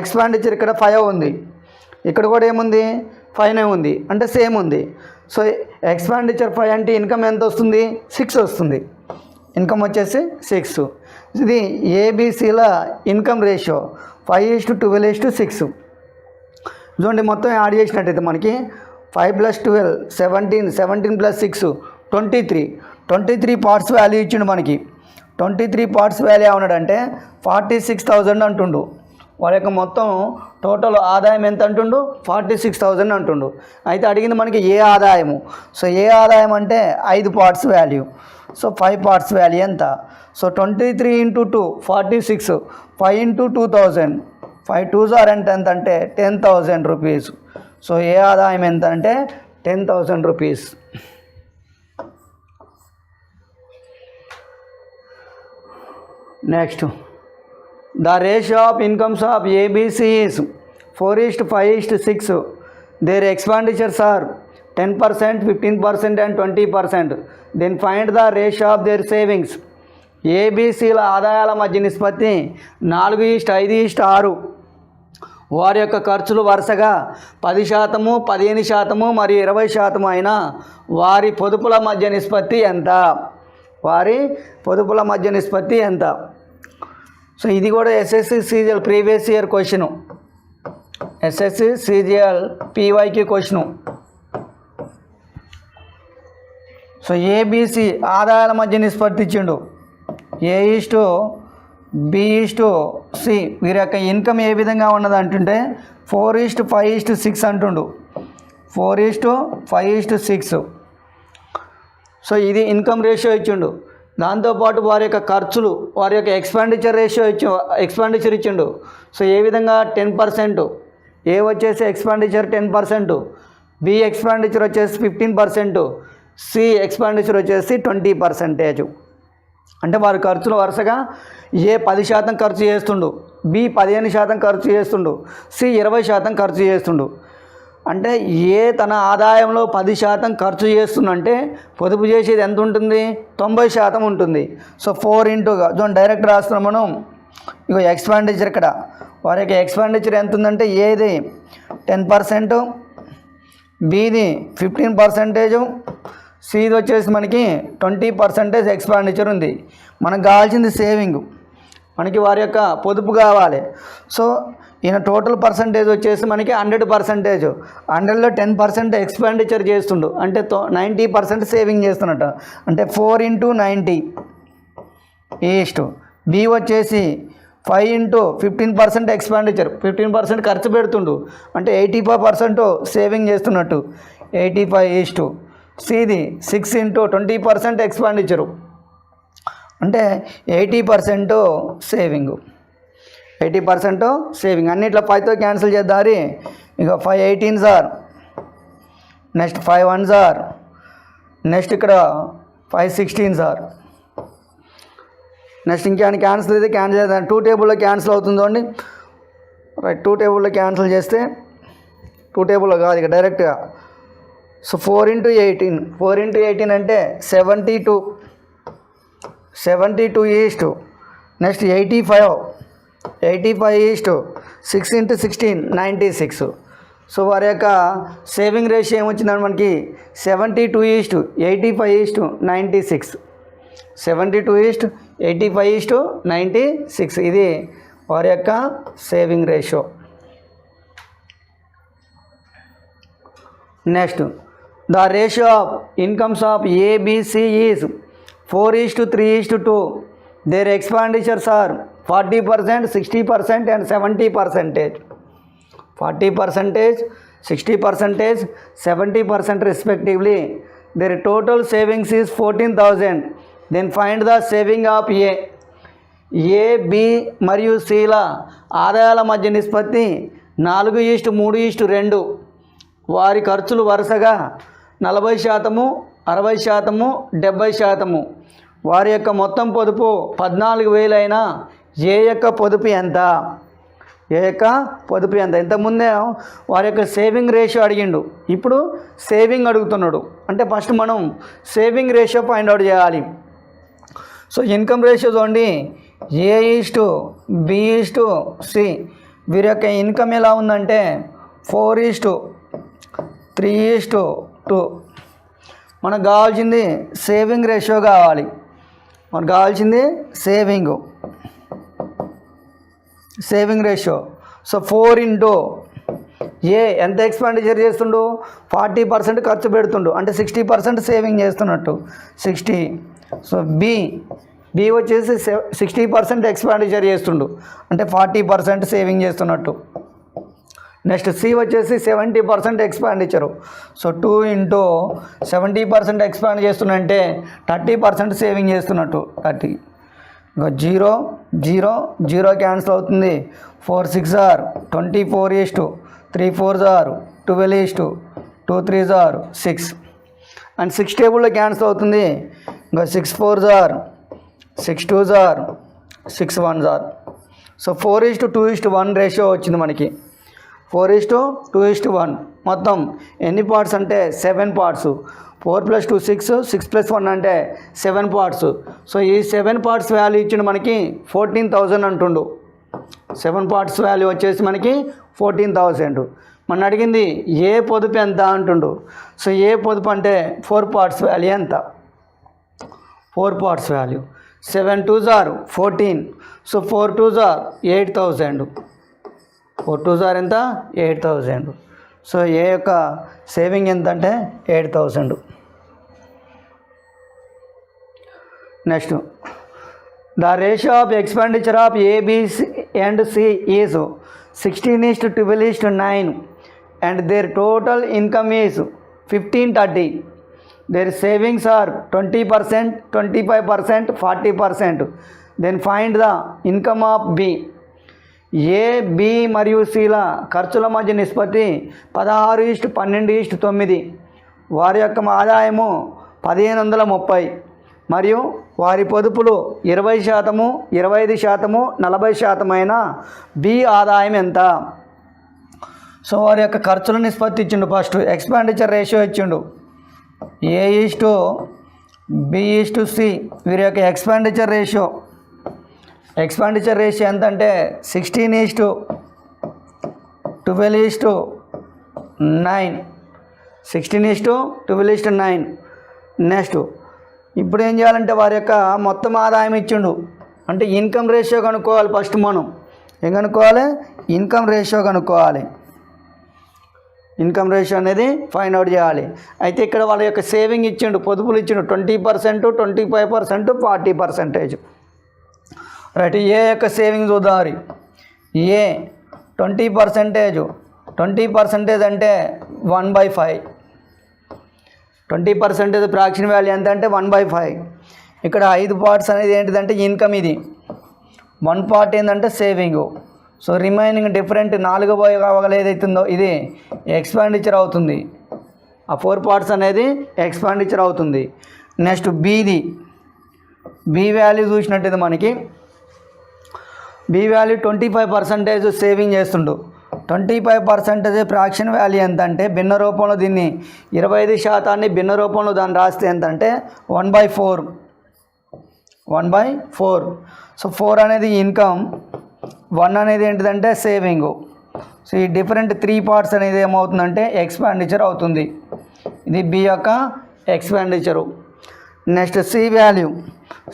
ఎక్స్పాండిచర్ ఇక్కడ 5 ఉంది. ఇక్కడ కూడా ఏముంది? 5 ఉంది. అంటే సేమ్ ఉంది. సో ఎక్స్పాండిచర్ 5 అంటే ఇన్కమ్ ఎంత వస్తుంది? 6 వస్తుంది. ఇన్కమ్ వచ్చేసి 6. ఇది ఏబిసిల ఇన్కమ్ రేషియో 5:12:6. చూడండి మొత్తం యాడ్ చేసినట్టయితే మనకి 5 + 12 17, 17 + 6 23. 23 పార్ట్స్ వాల్యూ ఇచ్చిండు మనకి. 23 పార్ట్స్ వాల్యూ ఏమన్నాడంటే 46,000 అంటుండు. వారి యొక్క మొత్తం టోటల్ ఆదాయం ఎంత అంటుండు? 46,000 అంటుండు. అయితే అడిగింది మనకి ఏ ఆదాయము. సో ఏ ఆదాయం అంటే 5 parts value. So 5 parts value ఎంత? సో 23 × 2 46, 5 × 2000, 5 2s are ఎంత అంటే 10,000 రూపీస్. సో ఏ ఆదాయం ఎంత అంటే 10,000 rupees. Next the ratio of incomes of ABC is 4:5:6. Their expenditures are 10%, 15% and 20%. Then find the ratio of their savings. ఏబిసిల ఆదాయాల మధ్య నిష్పత్తి 4:5:6. వారి యొక్క ఖర్చులు వరుసగా 10%, 15% మరియు 20% అయినా వారి పొదుపుల మధ్య నిష్పత్తి ఎంత? వారి పొదుపుల మధ్య నిష్పత్తి ఎంత? సో ఇది కూడా SSC CGL previous year question. SSC CGL PYQ question. So ABC ఆదాయాల మధ్య నిష్పత్తి ఇచ్చిండు. A:B:C. వీరి యొక్క ఇన్కమ్ ఏ విధంగా ఉన్నది అంటుంటే 4:5:6 అంటుండు. 4:5:6. సో ఇది ఇన్కమ్ రేషియో ఇచ్చిండు. దాంతోపాటు వారి యొక్క ఖర్చులు, వారి యొక్క ఎక్స్పెండిచర్ ఇచ్చిండు. సో ఏ విధంగా 10%. ఏ వచ్చేసి ఎక్స్పెండిచర్ 10%, బి ఎక్స్పెండిచర్ వచ్చేసి 15%, సి ఎక్స్పెండిచర్ వచ్చేసి 20%. అంటే వారి ఖర్చులు వరుసగా ఏ 10% ఖర్చు చేస్తుండు, బి 15% ఖర్చు చేస్తుండు, సి 20% ఖర్చు చేస్తుండు. అంటే ఏ తన ఆదాయంలో 10% ఖర్చు చేస్తుందంటే పొదుపు చేసేది ఎంత ఉంటుంది? 90% ఉంటుంది. సో 4 డైరెక్ట్ రాస్తున్నాం మనం. ఇగో ఎక్స్పెండిచర్ ఇక్కడ వారి యొక్క ఎక్స్పెండిచర్ ఎంత ఉందంటే ఏది 10%, బిది 15%, సిది వచ్చేసి మనకి 20% ఎక్స్పెండిచర్ ఉంది. మనకు కావాల్సింది సేవింగ్, మనకి వారి యొక్క పొదుపు కావాలి. సో ఈయన టోటల్ పర్సంటేజ్ వచ్చేసి మనకి 100%. 100లో 10% ఎక్స్పెండిచర్ చేస్తుండు అంటే 90% సేవింగ్ చేస్తున్నట్టు. అంటే 4 × 90 ఈస్ట్. బి వచ్చేసి 5 × 15% ఎక్స్పెండిచర్, 15% ఖర్చు పెడుతుండు అంటే 85% సేవింగ్ చేస్తున్నట్టు, 85 ఈస్ట్. సిది 6 × 20% ఎక్స్పెండిచరు అంటే 80% సేవింగ్. 80% సేవింగ్. అన్నిట్లో 5తో క్యాన్సిల్ చేద్దారి. ఇక 5 18s are, next 5 1s are, next ఇక్కడ 5 16s are. నెక్స్ట్ ఇంకేమైనా క్యాన్సిల్ అయితే క్యాన్సిల్ చేద్దాం. 2 టేబుల్లో క్యాన్సిల్ అవుతుంది చూడండి. రైట్, 2 టేబుల్లో క్యాన్సిల్ చేస్తే 2 టేబుల్లో కాదు ఇక డైరెక్ట్గా. సో 4 × 18, 4 × 18 అంటే 72 ఈస్ట్. Next 85 into 16 96. సో వారి యొక్క సేవింగ్ రేషియో ఏమొచ్చిందంటే మనకి 72:85:96. 72:85:96 ఇది వారి యొక్క saving ratio. Next the ratio of incomes of ABC is 4:3:2. Their expenditures are 40%, 60% and 70%. 40%, 60%, 70% respectively. Their total savings is 14,000. Then find the saving of A. B మరియు Cల ఆదాయాల మధ్య నిష్పత్తి 4:3:2. వారి ఖర్చులు వరుసగా 40%, 60%, 70%. వారి యొక్క మొత్తం పొదుపు 14,000 అయినా ఏ యొక్క పొదుపు ఎంత? ఇంతకుముందే వారి యొక్క సేవింగ్ రేషియో అడిగిండు, ఇప్పుడు సేవింగ్ అడుగుతున్నాడు. అంటే ఫస్ట్ మనం సేవింగ్ రేషియో ఫైండ్ అవుట్ చేయాలి. సో ఇన్కమ్ రేషియో చూడండి, A:B:C. వీరి యొక్క ఇన్కమ్ ఎలా ఉందంటే 4:3:2. మనకు కావాల్సింది సేవింగ్ రేషియో కావాలి. మనకు కావాల్సింది సేవింగ్ రేషియో. సో 4 into ఏ ఎంత ఎక్స్పెండిచర్ చేస్తుండు? 40% ఖర్చు పెడుతుండు, అంటే 60% సేవింగ్ చేస్తున్నట్టు 60. సో బి వచ్చేసి 60% ఎక్స్పెండిచర్ చేస్తుండు, అంటే 40% సేవింగ్ చేస్తున్నట్టు. నెక్స్ట్ సి వచ్చేసి 70% ఎక్స్పెండిచరు. సో 2 into 70% ఎక్స్పాండ్ చేస్తున్నంటే 30% సేవింగ్ చేస్తున్నట్టు 30. ఇంకా 0 0 0 క్యాన్సిల్ అవుతుంది. 4 6 are 24:3 4 are 12:2 3 are 6 అండ్ 6 టేబుల్లో క్యాన్సిల్ అవుతుంది. ఇంకా 6 4 are 6 2 are 6 1 are. So 4:2:1 ratio వచ్చింది మనకి. 4:2:1. మొత్తం ఎన్ని పార్ట్స్ అంటే 7 పార్ట్స్. 4 + 2 6, 6 + 1 అంటే 7 పార్ట్స్. సో ఈ 7 పార్ట్స్ వాల్యూ ఇచ్చిండు మనకి 14,000 అంటుండు. 7 పార్ట్స్ వాల్యూ వచ్చేసి మనకి 14,000. మన అడిగింది ఏ పొదుపు ఎంత అంటుండు. సో ఏ పొదుపు అంటే 4 పార్ట్స్ వాల్యూ ఎంత? 4 parts value 7 2s are 14. So 4 2s are 8,000. 4 2s are ఎంత? 8,000. సో ఏ యొక్క సేవింగ్ ఎంత అంటే 8,000. Next the ratio of expenditure of A, B and C is 16:12:9 and their total income is 15:30. Their savings are 20%, 25%, 40%. Then find the income of B. A, B మరియు Cల ఖర్చుల మధ్య నిష్పత్తి 16:12:9. వారి యొక్క ఆదాయము 1,530 మరియు వారి పొదుపులు 20%, 25%, 40% అయిన B ఆదాయం ఎంత? సో వారి యొక్క ఖర్చుల నిష్పత్తి ఇచ్చిండు. ఫస్ట్ ఎక్స్పెండిచర్ రేషియో ఇచ్చిండు. A:B:C. వీరి యొక్క ఎక్స్పెండిచర్ రేషియో ఎంత అంటే 16:12:9. 16:12:9. నెక్స్ట్ ఇప్పుడు ఏం చేయాలంటే వారి యొక్క మొత్తం ఆదాయం ఇచ్చిండు, అంటే ఇన్కమ్ రేషియో కనుక్కోవాలి. ఫస్ట్ మనం ఏం కనుక్కోవాలి? ఇన్కమ్ రేషియో కనుక్కోవాలి. ఇన్కమ్ రేషియో అనేది ఫైండ్ అవుట్ చేయాలి. అయితే ఇక్కడ వాళ్ళ యొక్క సేవింగ్ ఇచ్చిండు, పొదుపులు ఇచ్చిండు 20%, 25%, 40%. రైట్. ఏ యొక్క సేవింగ్ చూద్దాం. ఏ 20%. 20% అంటే 1/5. 20% ఫ్రాక్షన్ వాల్యూ ఎంత అంటే 1/5. ఇక్కడ 5 పార్ట్స్ అనేది ఏంటిదంటే ఇన్కమ్. ఇది 1 పార్ట్ ఏంటంటే సేవింగ్. సో రిమైనింగ్ డిఫరెంట్ 4వ భాగం ఏదైతుందో ఇది ఎక్స్పెండిచర్ అవుతుంది. ఆ 4 పార్ట్స్ అనేది ఎక్స్పెండిచర్ అవుతుంది. నెక్స్ట్ బి వాల్యూ చూసినట్టయితే మనకి బి వాల్యూ 25% సేవింగ్ చేస్తుండు. 25% ఫ్రాక్షన్ వాల్యూ ఎంత అంటే భిన్న రూపంలో దీన్ని 25% భిన్న రూపంలో దాన్ని రాస్తే ఎంత అంటే 1/4. 1/4. సో 4 అనేది ఇన్కమ్, 1 అనేది ఏంటిదంటే సేవింగు. సో ఈ డిఫరెంట్ 3 పార్ట్స్ అనేది ఏమవుతుందంటే ఎక్స్పెండిచర్ అవుతుంది. ఇది బి యొక్క expenditure. Next C value.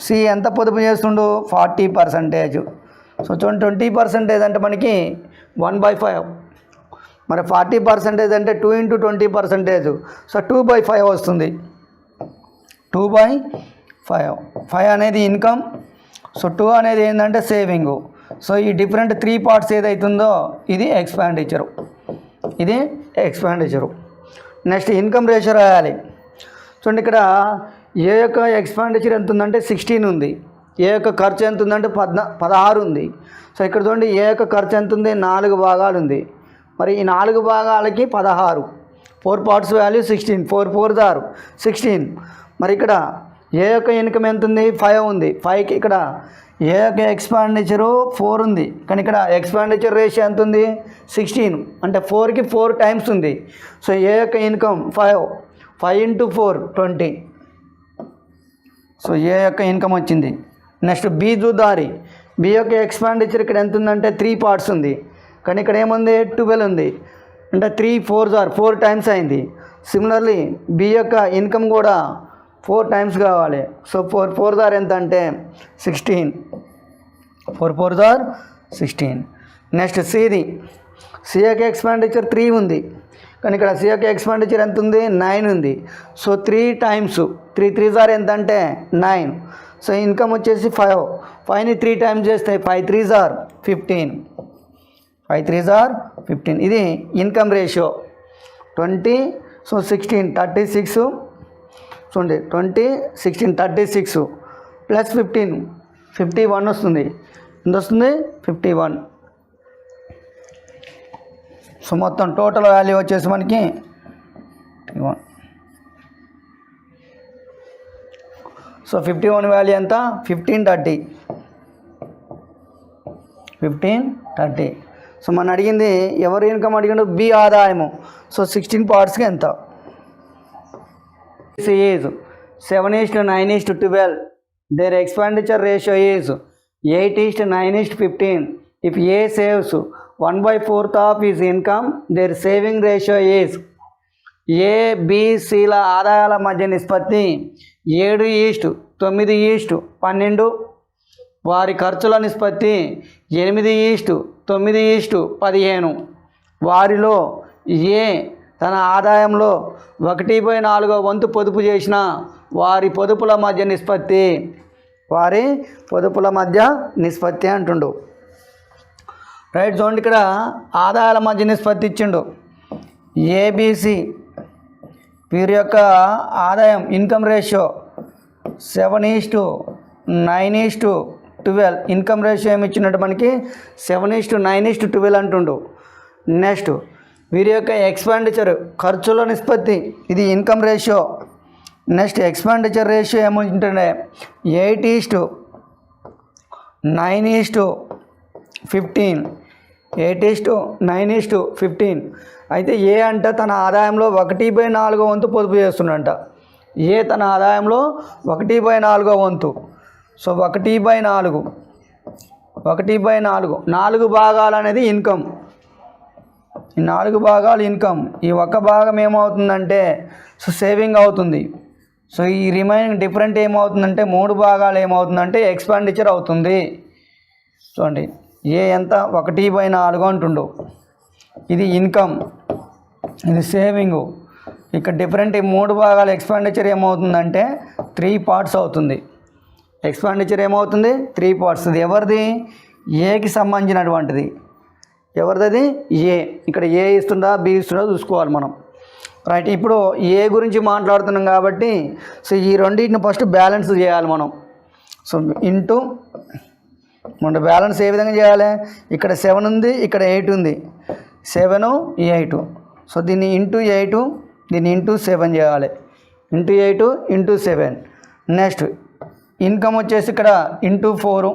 C ఎంత పొదుపు చేస్తుండు? 40%. సో 20% అంటే మనకి 1/5. మరి 40% అంటే 2 × 20%. సో 2/5 వస్తుంది. 2/5. 5 అనేది ఇన్కమ్, సో 2 అనేది ఏంటంటే సేవింగు. సో ఈ డిఫరెంట్ 3 పార్ట్స్ ఏదైతుందో ఇది ఎక్స్పెండిచరు. ఇది ఎక్స్పెండిచరు. నెక్స్ట్ ఇన్కమ్ రేషియో రాయాలి. చూడండి, ఇక్కడ ఏ యొక్క ఎక్స్పెండిచర్ ఎంత ఉందంటే 16 ఉంది. ఏ యొక్క ఖర్చు ఎంత ఉందంటే 16 ఉంది. సో ఇక్కడ చూడండి, ఏ యొక్క ఖర్చు ఎంత ఉంది? 4 భాగాలు ఉంది. మరి ఈ 4 భాగాలకి 16. 4 పార్ట్స్ వాల్యూ 16. 4 4 ఆర్ 16. మరి ఇక్కడ ఏ యొక్క ఇన్కమ్ ఎంత ఉంది? 5 ఉంది. 5కి ఇక్కడ ఏ యొక్క ఎక్స్పెండిచరు 4 ఉంది, కానీ ఇక్కడ ఎక్స్పెండిచర్ రేషియో ఎంత ఉంది? 16. అంటే 4కి 4 టైమ్స్ ఉంది. సో ఏ యొక్క ఇన్కమ్ 5. 5 × 4 20. సో ఏ యొక్క ఇన్కమ్ వచ్చింది. నెక్స్ట్ బి చూద్దారి. బి యొక్క ఎక్స్పెండిచర్ ఇక్కడ ఎంత ఉందంటే 3 పార్ట్స్ ఉంది, కానీ ఇక్కడ ఏముంది? 12 ఉంది. అంటే 3 4 ఆర్ 4 టైమ్స్ అయింది. సిమిలర్లీ బి యొక్క ఇన్కమ్ కూడా 4 టైమ్స్ కావాలి. సో 4 4 ఆర్ ఎంత అంటే 16. 4 4 ఆర్ 16. నెక్స్ట్ సిది. సి యొక్క ఎక్స్పెండిచర్ 3 ఉంది, కానీ ఇక్కడ సి యొక్క ఎక్స్పెండిచర్ ఎంత ఉంది? 9 ఉంది. సో 3 టైమ్స్ 3 3 ఆర్ ఎంత అంటే 9. సో ఇన్కమ్ వచ్చేసి 5. 5ని 3 టైమ్స్ చేస్తే 5 3 ఆర్ 15. 5 3 ఆర్ 15. ఇది ఇన్కమ్ రేషియో 20. సో 16 36. చూడండి, 20 16 36 ప్లస్ 15 51 వస్తుంది. ఎంత వస్తుంది? 51. సో మొత్తం టోటల్ వాల్యూ వచ్చేసి మనకి 51. సో 51 వాల్యూ ఎంత? 1530. 1530. సో మనం అడిగింది ఎవరు ఇన్కమ్ అడిగిండు? బి ఆదాయము. సో 16 పార్ట్స్కి ఎంత? is 7:9:12. Their expenditure ratio is 8:9:15. If A saves 1/4 of his income, their saving ratio is A, B, Cల ఆదాయాల మధ్య నిష్పత్తి 7:9:12. వారి ఖర్చుల నిష్పత్తి 8:9:15. వారిలో ఏ తన ఆదాయంలో 1/4 వంతు పొదుపు చేసిన వారి పొదుపుల మధ్య నిష్పత్తి అంటుండు. రైట్. చూడండి, ఇక్కడ ఆదాయాల మధ్య నిష్పత్తి ఇచ్చిండు. ఏబిసి వీరి యొక్క ఆదాయం ఇన్కమ్ రేషియో 7:9:12. ఇన్కమ్ రేషియో ఏమి ఇచ్చినట్టు మనకి 7:9:12 అంటుండు. నెక్స్ట్ వీరి యొక్క ఎక్స్పెండిచర్ ఖర్చుల నిష్పత్తి, ఇది income ratio. Next expenditure ratio ఏమంటుండే 8:9:15. 8:9:15. అయితే ఏ అంటే తన ఆదాయంలో 1/4 వంతు పొదుపు చేస్తుండంట. ఏ తన ఆదాయంలో 1/4 వంతు. సో 1/4 4 భాగాలు అనేది ఇన్కమ్. ఈ 4 భాగాలు ఇన్కమ్. ఈ ఒక్క భాగం ఏమవుతుందంటే సో సేవింగ్ అవుతుంది. సో ఈ రిమైనింగ్ డిఫరెంట్ ఏమవుతుందంటే 3 భాగాలు ఏమవుతుందంటే ఎక్స్పెండిచర్ అవుతుంది. చూడండి, ఏ ఎంత? 1/4 అంటుండు. ఇది ఇన్కమ్, ఇది సేవింగు. ఇక్కడ డిఫరెంట్ ఈ 3 భాగాలు ఎక్స్పెండిచర్ ఏమవుతుందంటే 3 పార్ట్స్ అవుతుంది. ఎక్స్పెండిచర్ ఏమవుతుంది? 3 పార్ట్స్. ఇది ఎవరిది? ఏకి సంబంధించినటువంటిది. ఎవరిది? ఏ. ఇక్కడ ఏ ఇస్తుందా బి ఇస్తుందా చూసుకోవాలి మనం. రైట్. ఇప్పుడు ఏ గురించి మాట్లాడుతున్నాం కాబట్టి సో ఈ రెండింటిని ఫస్ట్ బ్యాలెన్స్ చేయాలి మనం. సో ఇంటూ మన బ్యాలెన్స్ ఏ విధంగా చేయాలి? ఇక్కడ 7 ఉంది, ఇక్కడ 8 ఉంది. 7 8. సో దీన్ని ఇంటూ 8, దీన్ని ఇంటూ 7 చేయాలి. Into 8 into 7. నెక్స్ట్ ఇన్కమ్ వచ్చేసి ఇక్కడ ఇంటూ 4.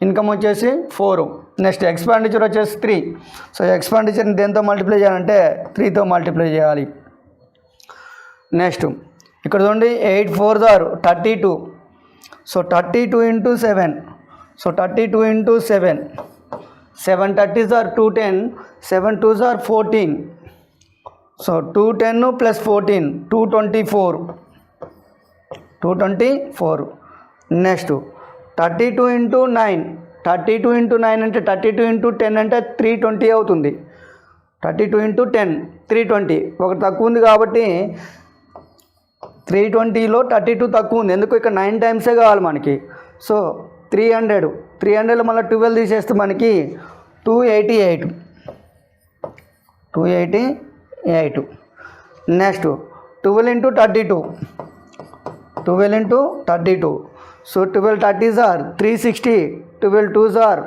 ఇన్కమ్ వచ్చేసి 4. నెక్స్ట్ ఎక్స్పెండిచర్ వచ్చేసి 3. సో ఎక్స్పెండిచర్ని దేంతో మల్టిప్లై చేయాలంటే 3తో మల్టిప్లై చేయాలి. నెక్స్ట్ ఇక్కడ చూడండి 8 4 are 32. So 32 into 7. So 32 into 7. 7 30s are 210. 7 2s are 14. So 210 plus 14, 224. 224. Next 32 into 9. 32 into 9 అంటే 32 into 10 అంటే 320 అవుతుంది. 32 into 10 320. ఒకటి తక్కువ ఉంది కాబట్టి 320లో 32 తక్కువ ఉంది. ఎందుకు ఇక్కడ 9 టైమ్సే కావాలి మనకి. సో 300లో మళ్ళీ 12 తీసేస్తే మనకి 288. Next 12 into 32. 12 into 32. So 12 30s are 360. 12 2s are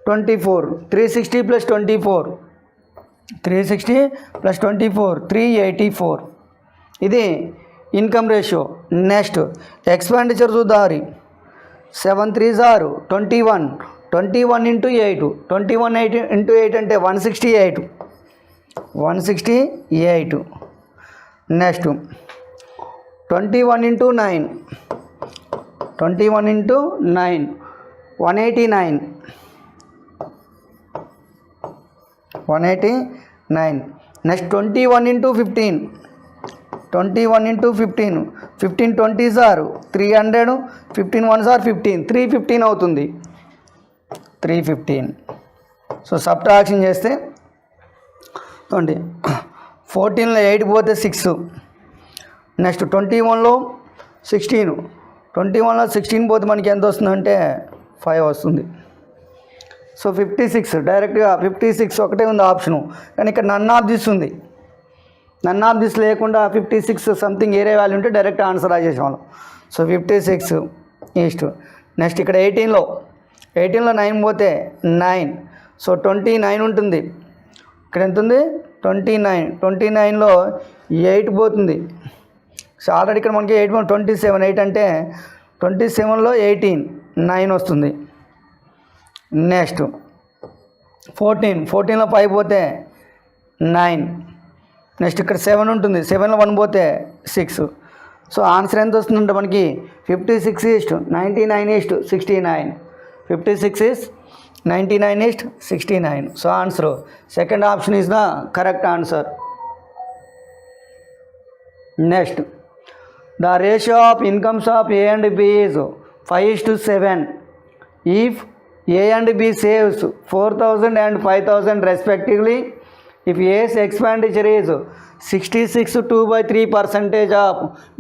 24. 360 plus 24. 360 plus 24. 384. ఇది ఇన్కమ్ రేషియో. నెక్స్ట్ ఎక్స్పెండిచర్ చూద్దాం. 7 3s are 21. 21 into 8. 21 into 8 అంటే 168. 168. Next 21 into 9. 21 into 9. 189. 189. Next 21 into 15. 21 into 15. 15 20s are 300. 15 1s are 15. 315 అవుతుంది. 315. సో సబ్ట్రాక్షన్ చేస్తే చూడండి 14లో 8 పోతే 6. నెక్స్ట్ 21లో 16. 21లో 16 పోతే మనకి ఎంత వస్తుందంటే 5 వస్తుంది. సో 56 డైరెక్ట్గా 56 ఒకటే ఉంది ఆప్షను. కానీ ఇక్కడ నన్ ఆఫ్ దిస్ ఉంది. నన్ ఆఫ్ దిస్ లేకుండా 56 సంథింగ్ ఏరే వాల్యూ ఉంటే డైరెక్ట్ ఆన్సర్ రాసేసేవాళ్ళం. సో 56 ఈస్ట్. నెక్స్ట్ ఇక్కడ 18లో 9 పోతే 9. సో 29 ఉంటుంది. ఇక్కడ ఎంత ఉంది 29. 29లో 8 పోతుంది. సో ఆల్రెడీ ఇక్కడ మనకి 8 27. 8 అంటే 27లో 18 9 వస్తుంది. నెక్స్ట్ 14లో 5 పోతే 9. నెక్స్ట్ ఇక్కడ 7 ఉంటుంది. 7లో 1 పోతే 6. సో ఆన్సర్ ఎంత వస్తుందంటే మనకి 56:99:69. 56:99:69. So answer second option is the correct answer. Next the ratio of incomes of A and B is 5:7. If A and B saves 4,000 and 5,000 respectively, if A's expenditure is 66 2/3% of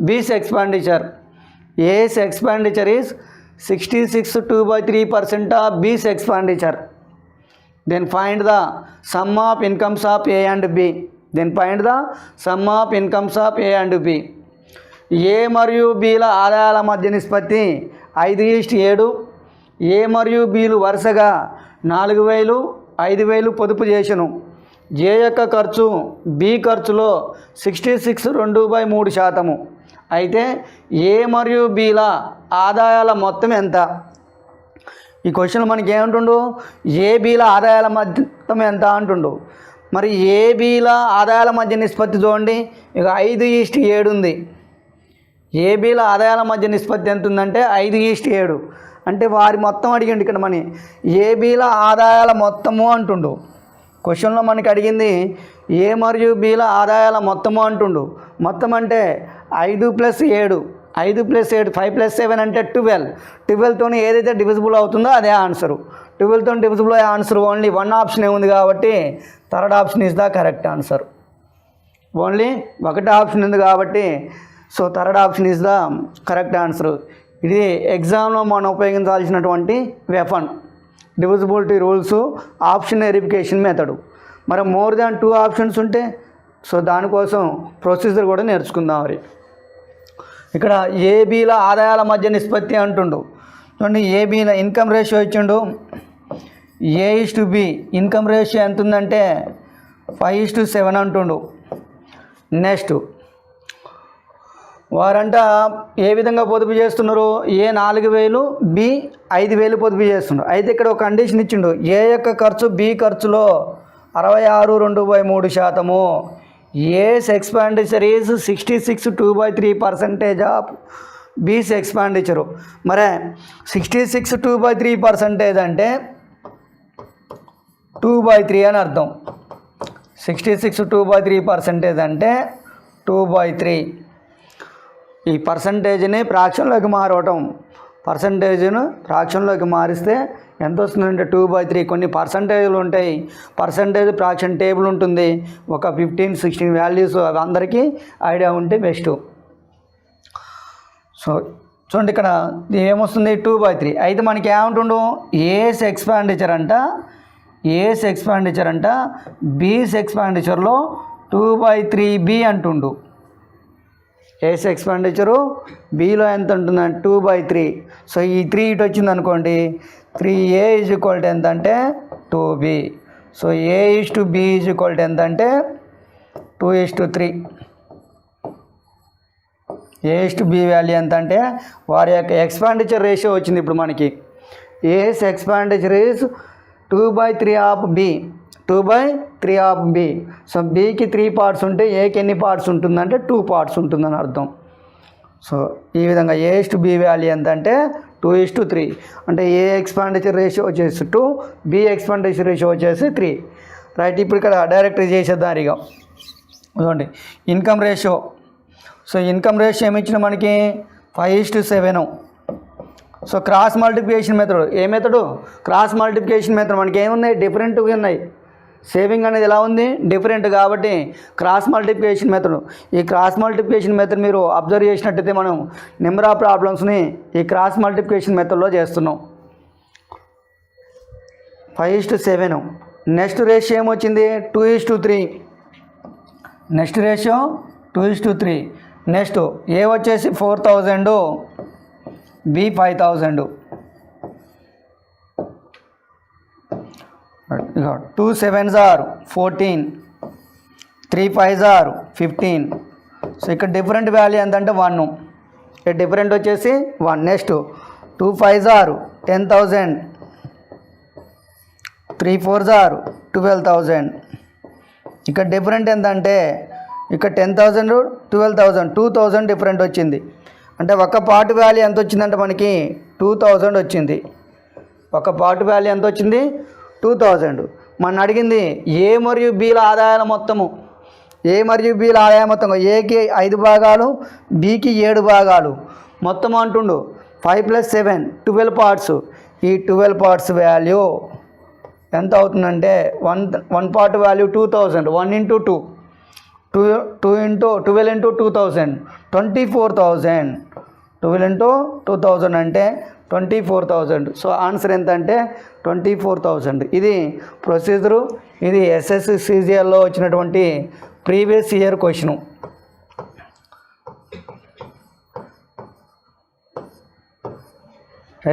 B's expenditure, A's expenditure is 66 2/3% of B's expenditure, then find the sum of incomes of A and B. Then find the sum of incomes of A and B. A మరియు Bల ఆదాయాల మధ్య నిష్పత్తి 5:7. A మరియు Bలు వరుసగా 4,000 5,000 పొదుపు చేసెను. A యొక్క ఖర్చు B ఖర్చులో 66 2/3%. అయితే A మరియు Bల ఆదాయాల మొత్తం ఎంత? ఈ క్వశ్చన్ మనకి ఏమంటుండు? A Bల ఆదాయాల మొత్తం ఎంత అంటుండు. మరి A Bల ఆదాయాల మధ్య నిష్పత్తి చూడండి. ఇక 5:7 ఉంది. A Bల ఆదాయాల మధ్య నిష్పత్తి ఎంత ఉందంటే 5:7. అంటే వారి మొత్తం అడిగిండు ఇక్కడ మన A Bల ఆదాయాల మొత్తము అంటుండు. క్వశ్చన్లో మనకి అడిగింది A మరియు Bల ఆదాయాల మొత్తము అంటుండు. మొత్తం అంటే 5 + 7. 5 + 7 5 + 7 అంటే 12. 12తో ఏదైతే డివిజిబుల్ అవుతుందో అదే ఆన్సరు. 12తో డివిజిబుల్ అయ్యే ఆన్సర్ ఓన్లీ వన్ ఆప్షన్ ఉంది కాబట్టి third option is the correct answer. Only ఒకటే ఆప్షన్ ఉంది కాబట్టి so third option is the correct answer. ఇది ఎగ్జామ్లో మనం ఉపయోగించాల్సినటువంటి weapon. Divisibility rules, option verification method. మరి మోర్ దాన్ 2 ఆప్షన్స్ ఉంటే సో దానికోసం ప్రొసీజర్ కూడా నేర్చుకుందాం. మరి ఇక్కడ A Bల ఆదాయాల మధ్య నిష్పత్తి అంటుండు. చూడండి A Bల ఇన్కమ్ రేషియో ఇచ్చిండు. A/B ఇన్కమ్ రేషియో ఎంత ఉందంటే 5:7 అంటుండు. నెక్స్ట్ వారంట ఏ విధంగా పొదుపు చేస్తున్నారు? A 4,000 B 5,000 పొదుపు చేస్తున్నారు. అయితే ఇక్కడ ఒక కండిషన్ ఇచ్చిండు. A యొక్క ఖర్చు B ఖర్చులో 66 2/3%. A's expenditure is 66 2/3% of బీస్ ఎక్స్పాండిచరు. మరే 66 2/3% అంటే 2/3 అని అర్థం. 66 2/3% అంటే 2/3. ఈ పర్సంటేజ్ని ఫ్రాక్షన్లోకి మారవటం, పర్సంటేజ్ను ఫ్రాక్షన్లోకి మారిస్తే ఎంత వస్తుందంటే 2/3. కొన్ని పర్సంటేజ్లు ఉంటాయి, పర్సంటేజ్ ఫ్రాక్షన్ టేబుల్ ఉంటుంది, ఒక 15 16 వాల్యూస్, అవి అందరికీ ఐడియా ఉంటే బెస్ట్. సో చూడండి ఇక్కడ ఏమొస్తుంది 2/3. అయితే మనకి ఏమంటుండు ఏస్ ఎక్స్పాండిచర్ అంట బీస్ ఎక్స్పాండిచర్లో 2/3B అంటుండు. ఏస్ ఎక్స్పాండిచరు బీలో ఎంత ఉంటుందంటే 2/3. సో ఈ 3 ఇటు వచ్చింది అనుకోండి, 3A = ఎంత అంటే 2B. సో A/B = ఎంత అంటే 2:3. A/B వాల్యూ ఎంత అంటే వారి యొక్క ఎక్స్పాండిచర్ రేషియో వచ్చింది ఇప్పుడు మనకి. As expenditure is 2/3 of B. 2/3 of B. So Bకి 3 పార్ట్స్ ఉంటే ఏకి ఎన్ని పార్ట్స్ ఉంటుందంటే 2 పార్ట్స్ ఉంటుందని అర్థం. సో ఈ విధంగా A/B వాల్యూ ఎంత అంటే 2:3. అంటే ఏ ఎక్స్పాండిచర్ రేషియో వచ్చేసి 2, B ఎక్స్పాండిచర్ రేషియో వచ్చేసి 3. రైట్, ఇప్పుడు ఇక్కడ డైరెక్ట్ చేసేద్దాం. ఇక చూడండి income ratio. So income ratio ఏమిచ్చిన మనకి 5:7. So cross multiplication method, A method cross multiplication method. మనకి ఏమున్నాయి డిఫరెంట్గా ఉన్నాయి. సేవింగ్ అనేది ఎలా ఉంది డిఫరెంట్, కాబట్టి క్రాస్ మల్టిప్లికేషన్ మెథడ్. ఈ క్రాస్ మల్టిప్లికేషన్ మెథడ్ మీరు అబ్జర్వ్ చేసినట్టయితే మనం నెంబర్ ఆఫ్ ప్రాబ్లమ్స్ని ఈ క్రాస్ మల్టిప్లికేషన్ మెథడ్లో చేస్తున్నాం. 5:7. నెక్స్ట్ రేషియో ఏమొచ్చింది 2:3. Next ratio 2:3. నెక్స్ట్ ఏ వచ్చేసి 4,000, B 5,000. 2 7s are 14, 3 5s are 15. So ఇక్కడ డిఫరెంట్ వాల్యూ ఎంతంటే 1. డిఫరెంట్ వచ్చేసి 1. Next 2 5s are 10,000, 3 4s are 12,000. ఇక్కడ డిఫరెంట్ ఎంతంటే ఇక్కడ 10,000 12,000 2,000 డిఫరెంట్ వచ్చింది. అంటే ఒక పార్ట్ వాల్యూ ఎంత వచ్చిందంటే మనకి 2,000 వచ్చింది. ఒక పార్ట్ వాల్యూ ఎంత వచ్చింది 2,000. మన అడిగింది ఏ మరియు బీల ఆదాయాల మొత్తము. ఏ మరియు బీల ఆదాయ మొత్తం ఏకి 5 భాగాలు, బీకి 7 భాగాలు మొత్తం అంటుండు. 5 + 7 12 పార్ట్స్. ఈ 12 పార్ట్స్ వాల్యూ ఎంత అవుతుందంటే 1 పార్ట్ వాల్యూ 2,000. 1 × 2 2 × 12 × 2,000 24,000. 12 × 2,000 అంటే 24,000. సో ఆన్సర్ ఎంత అంటే 24,000. ఇది ప్రొసీజరు. ఇది ఎస్ఎస్సి సిజిఎల్లో వచ్చినటువంటి previous year question.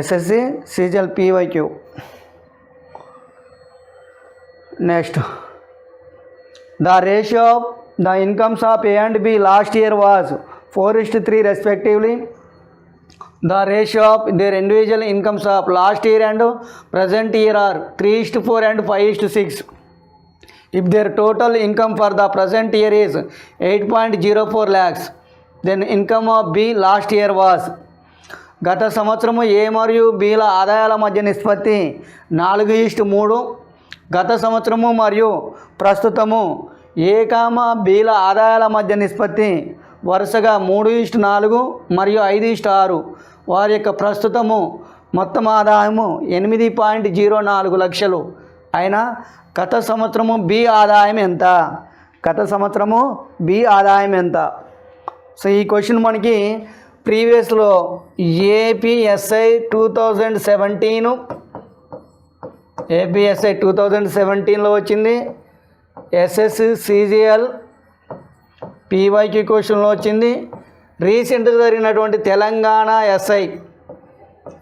SSC CGL PYQ. Next the ratio of the incomes of A and B last year was 4:3 respectively. The ratio of their individual incomes of last year and present year are 3:4 and 5:6. If their total income for the present year is 8.04 lakhs, then income of B last year was. గత సంవత్సరము ఏ మరియు బీల ఆదాయాల మధ్య నిష్పత్తి 4:3. గత సంవత్సరము మరియు ప్రస్తుతము ఏ బీల ఆదాయాల మధ్య నిష్పత్తి వరుసగా 3:4 మరియు 5:6. వారి యొక్క ప్రస్తుతము మొత్తం ఆదాయము 8.04 లక్షలు. అయినా గత సంవత్సరము బి ఆదాయం ఎంత? గత సంవత్సరము బి ఆదాయం ఎంత? సో ఈ క్వశ్చన్ మనకి ప్రీవియస్లో ఏపీఎస్ఐ 2017లో వచ్చింది. ఎస్ఎస్సి సిజిఎల్ పీవైక్యూ క్వశ్చన్లో వచ్చింది. రీసెంట్గా జరిగినటువంటి తెలంగాణ ఎస్ఐ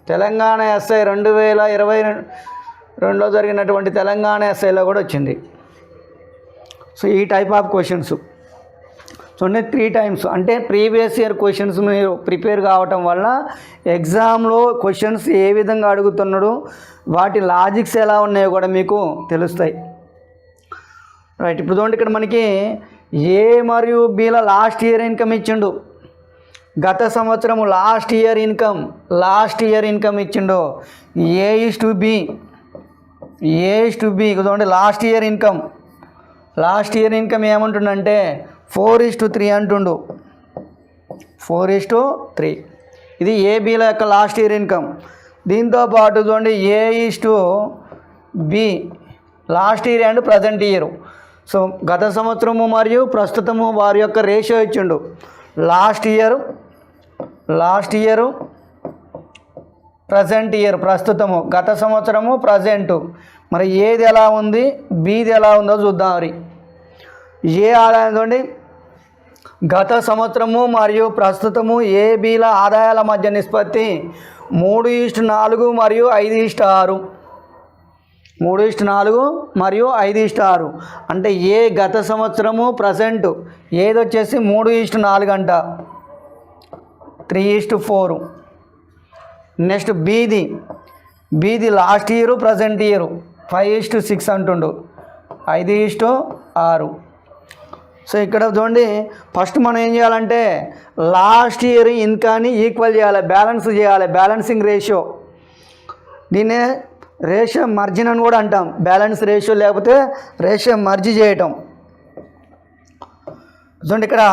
2022లో జరిగినటువంటి తెలంగాణ ఎస్ఐలో కూడా వచ్చింది. సో ఈ టైప్ ఆఫ్ క్వశ్చన్స్ చూడండి 3 టైమ్స్. అంటే ప్రీవియస్ ఇయర్ క్వశ్చన్స్ మీరు ప్రిపేర్ కావటం వల్ల ఎగ్జామ్లో క్వశ్చన్స్ ఏ విధంగా అడుగుతున్నాడు, వాటి లాజిక్స్ ఎలా ఉన్నాయో కూడా మీకు తెలుస్తాయి. రైట్, ఇప్పుడు చూడండి ఇక్కడ మనకి ఏ మరియు బీల లాస్ట్ ఇయర్ ఇన్కమ్ ఇచ్చిండు. గత సంవత్సరము లాస్ట్ ఇయర్ ఇన్కమ్ ఇచ్చిండో A/B చూడండి. లాస్ట్ ఇయర్ ఇన్కమ్ ఏమంటుండంటే 4:3 అంటుండు. 4:3 ఇది ఏబీల యొక్క లాస్ట్ ఇయర్ ఇన్కమ్. దీంతో పాటు చూడండి A/B last year and present year. So గత సంవత్సరము మరియు ప్రస్తుతము వారి యొక్క రేషియో ఇచ్చిండు. లాస్ట్ ఇయర్ ప్రజెంట్ ఇయర్ ప్రస్తుతము, గత సంవత్సరము ప్రజెంటు. మరి ఏది ఎలా ఉంది, బీది ఎలా ఉందో చూద్దాం. మరి ఏ ఆదాయం చూడండి, గత సంవత్సరము మరియు ప్రస్తుతము ఏబీల ఆదాయాల మధ్య నిష్పత్తి 3:4 మరియు 5:6. 3:4 మరియు 5:6 అంటే ఏ గత సంవత్సరము ప్రజెంట్, ఏది వచ్చేసి 3:4 అంట, 3:4. నెక్స్ట్ బీది లాస్ట్ ఇయర్ ప్రజెంట్ ఇయర్ 5:6 అంటుండు, 5:6. సో ఇక్కడ చూడండి, ఫస్ట్ మనం ఏం చేయాలంటే లాస్ట్ ఇయర్ ఇన్కాన్ని ఈక్వల్ చేయాలి, బ్యాలెన్సింగ్ రేషియో. దీన్నే రేషియో మర్జిన్ అని కూడా అంటాం. బ్యాలెన్స్ రేషియో లేకపోతే రేషియో మర్జీ చేయటం. చూడండి, ఇక్కడ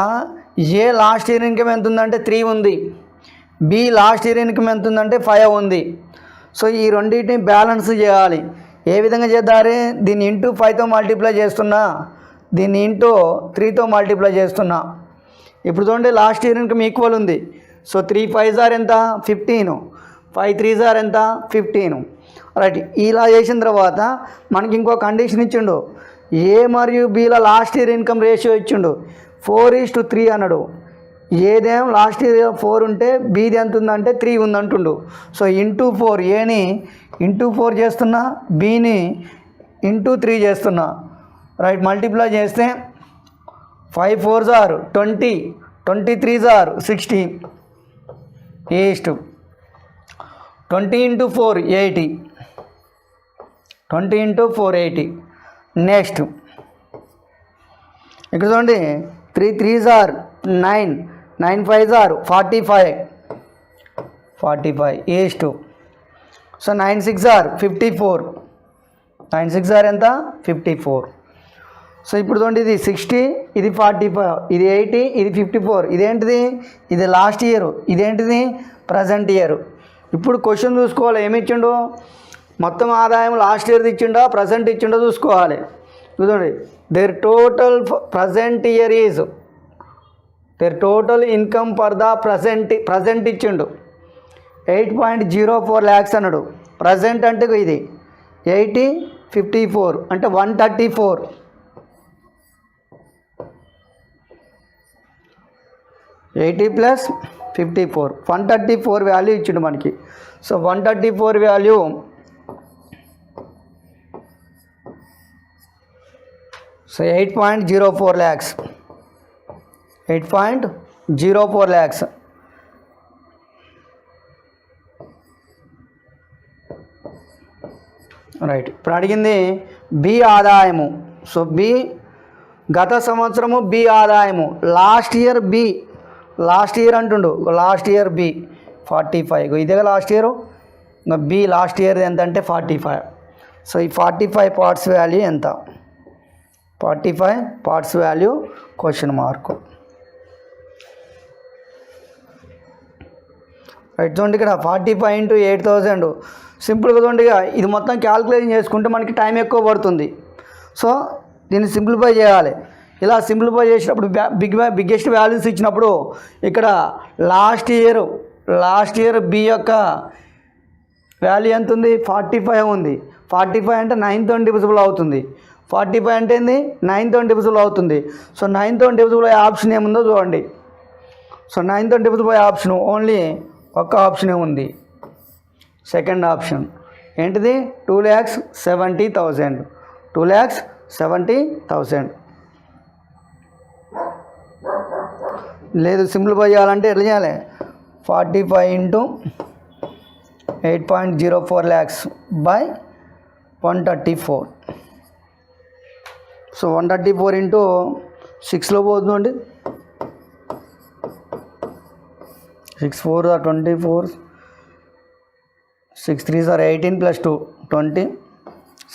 ఏ లాస్ట్ ఇయర్ ఇన్కమ్ ఎంత ఉందంటే 3 ఉంది, బి లాస్ట్ ఇయర్ ఇన్కమ్ ఎంత ఉందంటే 5 ఉంది. సో ఈ రెండింటిని బ్యాలెన్స్ చేయాలి. ఏ విధంగా చేద్దారే, దీన్ని ఇంటూ 5తో మల్టిప్లై చేస్తున్నా, దీన్ని ఇంటూ 3తో మల్టిప్లై చేస్తున్నా. ఇప్పుడు చూడండి, లాస్ట్ ఇయర్ ఇన్కమ్ ఈక్వల్ ఉంది. సో 3 5s ఎంత 15, 5 3s ఎంత 15. రైట్, ఇలా చేసిన తర్వాత మనకి ఇంకో కండిషన్ ఇచ్చిండు. ఏ మరియు బీల లాస్ట్ ఇయర్ ఇన్కమ్ రేషియో ఇచ్చిండు 4:3 అన్నాడు. ఏదేం లాస్ట్ ఇయర్ 4 ఉంటే బీది ఎంత ఉందంటే 3 ఉందంటుండు. సో ఇంటూ 4, ఏని ఇంటూ 4 చేస్తున్నా, బీని ఇంటూ 3 చేస్తున్నా. రైట్, మల్టిప్లై చేస్తే 5 4s 20, 23s 60, 20 into 4 80, 20 into 4 80. Next ఇక్కడ చూడండి, 3 3s 9, 9 5s 45 east. So 9 6s 54, 9 6s ఎంత 54. సో ఇప్పుడు చూడండి, ఇది 60, ఇది 45, ఇది 80, ఇది 54. ఇదేంటిది, ఇది లాస్ట్ ఇయర్, ఇదేంటిది ప్రజెంట్ ఇయర్. ఇప్పుడు క్వశ్చన్ చూసుకోవాలి, ఏమి ఇచ్చిండు, మొత్తం ఆదాయం లాస్ట్ ఇయర్ది ఇచ్చిండో ప్రజెంట్ ఇచ్చిండో చూసుకోవాలి. చూడండి, their total present year is, their total income for the present ఇచ్చిండు 8.04 lakhs అన్నాడు. ప్రజెంట్ అంటే ఇది 80 54 అంటే 134. 80 + 54 134 వాల్యూ ఇచ్చిండు మనకి. So 134 value so 8.04 lakhs, 8.04 lakhs. Right, ఇప్పుడు అడిగింది బి ఆదాయము. సో బి గత సంవత్సరము బి ఆదాయము, లాస్ట్ ఇయర్ అంటుండు. లాస్ట్ ఇయర్ బి 45, ఇదే లాస్ట్ ఇయర్. ఇంకా బి లాస్ట్ ఇయర్ ఎంత అంటే 45. సో ఈ 45 పార్ట్స్ వాల్యూ ఎంత, 45 parts value question mark. Right, చూడండి ఇక్కడ 45 into 8000. సింపుల్గా చూడండి, ఇది మొత్తం క్యాల్కులేషన్ చేసుకుంటే మనకి టైం ఎక్కువ పడుతుంది. సో దీన్ని సింప్లిఫై చేయాలి. ఇలా సింప్లిఫై చేసినప్పుడు బిగ్గెస్ట్ వాల్యూస్ ఇచ్చినప్పుడు ఇక్కడ లాస్ట్ ఇయర్ బి యొక్క వాల్యూ ఎంత ఉంది 45 ఉంది. 45 అంటే 9తో డివిజిబుల్ అవుతుంది. 45 అంటే ఏంది 9తో డివిజిబుల్ అవుతుంది. సో 9తో డివిజిబుల్ అయ్యే ఆప్షన్ ఏముందో చూడండి. సో 9తో డివిజిబుల్ అయ్యే ఆప్షన్ ఓన్లీ ఒక్క ఆప్షనే ఉంది, సెకండ్ ఆప్షన్. ఏంటిది 2,70,000, 2,70,000. లేదు, సింప్లిఫై చేయాలంటే ఎట్లా చేయాలి, 45 into 8.04 lakhs by 134. So 134 into 6లో పోతుందండి, 6 4 are 24, 6 3s are 18 plus 2 20,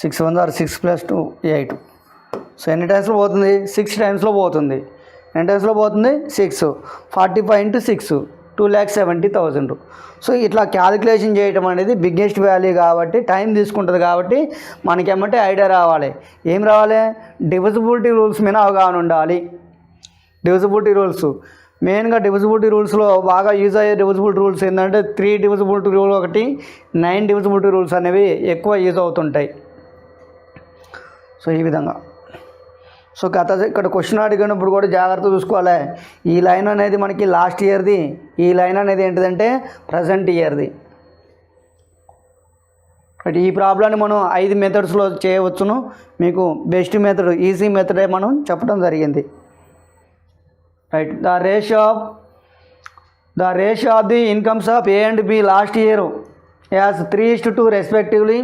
6 1s are 6 plus 2 8. So ఎన్ని టైమ్స్లో పోతుంది? 6 టైమ్స్లో పోతుంది. ఎన్ని టైమ్స్లో పోతుంది? 6. 45 into 6 2,70,000. సో ఇట్లా క్యాలిక్యులేషన్ చేయటం అనేది బిగ్గెస్ట్ వాల్యూ కాబట్టి టైం తీసుకుంటుంది కాబట్టి మనకేమంటే ఐడియా రావాలి. ఏం రావాలి? డివిజిబిలిటీ రూల్స్ మీద అవగాహన ఉండాలి. డివిజిబిలిటీ రూల్స్ మెయిన్గా డివిజిబిలిటీ రూల్స్లో బాగా యూజ్ అయ్యే డివిజిబిలిటీ రూల్స్ ఏంటంటే 3 డివిజిబిలిటీ రూల్ ఒకటి, 9 డివిజిబిలిటీ రూల్స్ అనేవి ఎక్కువ యూజ్ అవుతుంటాయి. సో ఈ విధంగా సో ఇక్కడ క్వశ్చన్ అడిగినప్పుడు కూడా జాగ్రత్త చూసుకోవాలి. ఈ లైన్ అనేది మనకి లాస్ట్ ఇయర్ది, ఈ లైన్ అనేది ఏంటిదంటే ప్రజెంట్ ఇయర్ది. ఈ ప్రాబ్లమ్ని మనం 5 మెథడ్స్లో చేయవచ్చును. మీకు బెస్ట్ మెథడ్ ఈజీ మెథడే మనం చెప్పడం జరిగింది. Right, the ratio of the incomes of A and B last year as 3:2 respectively.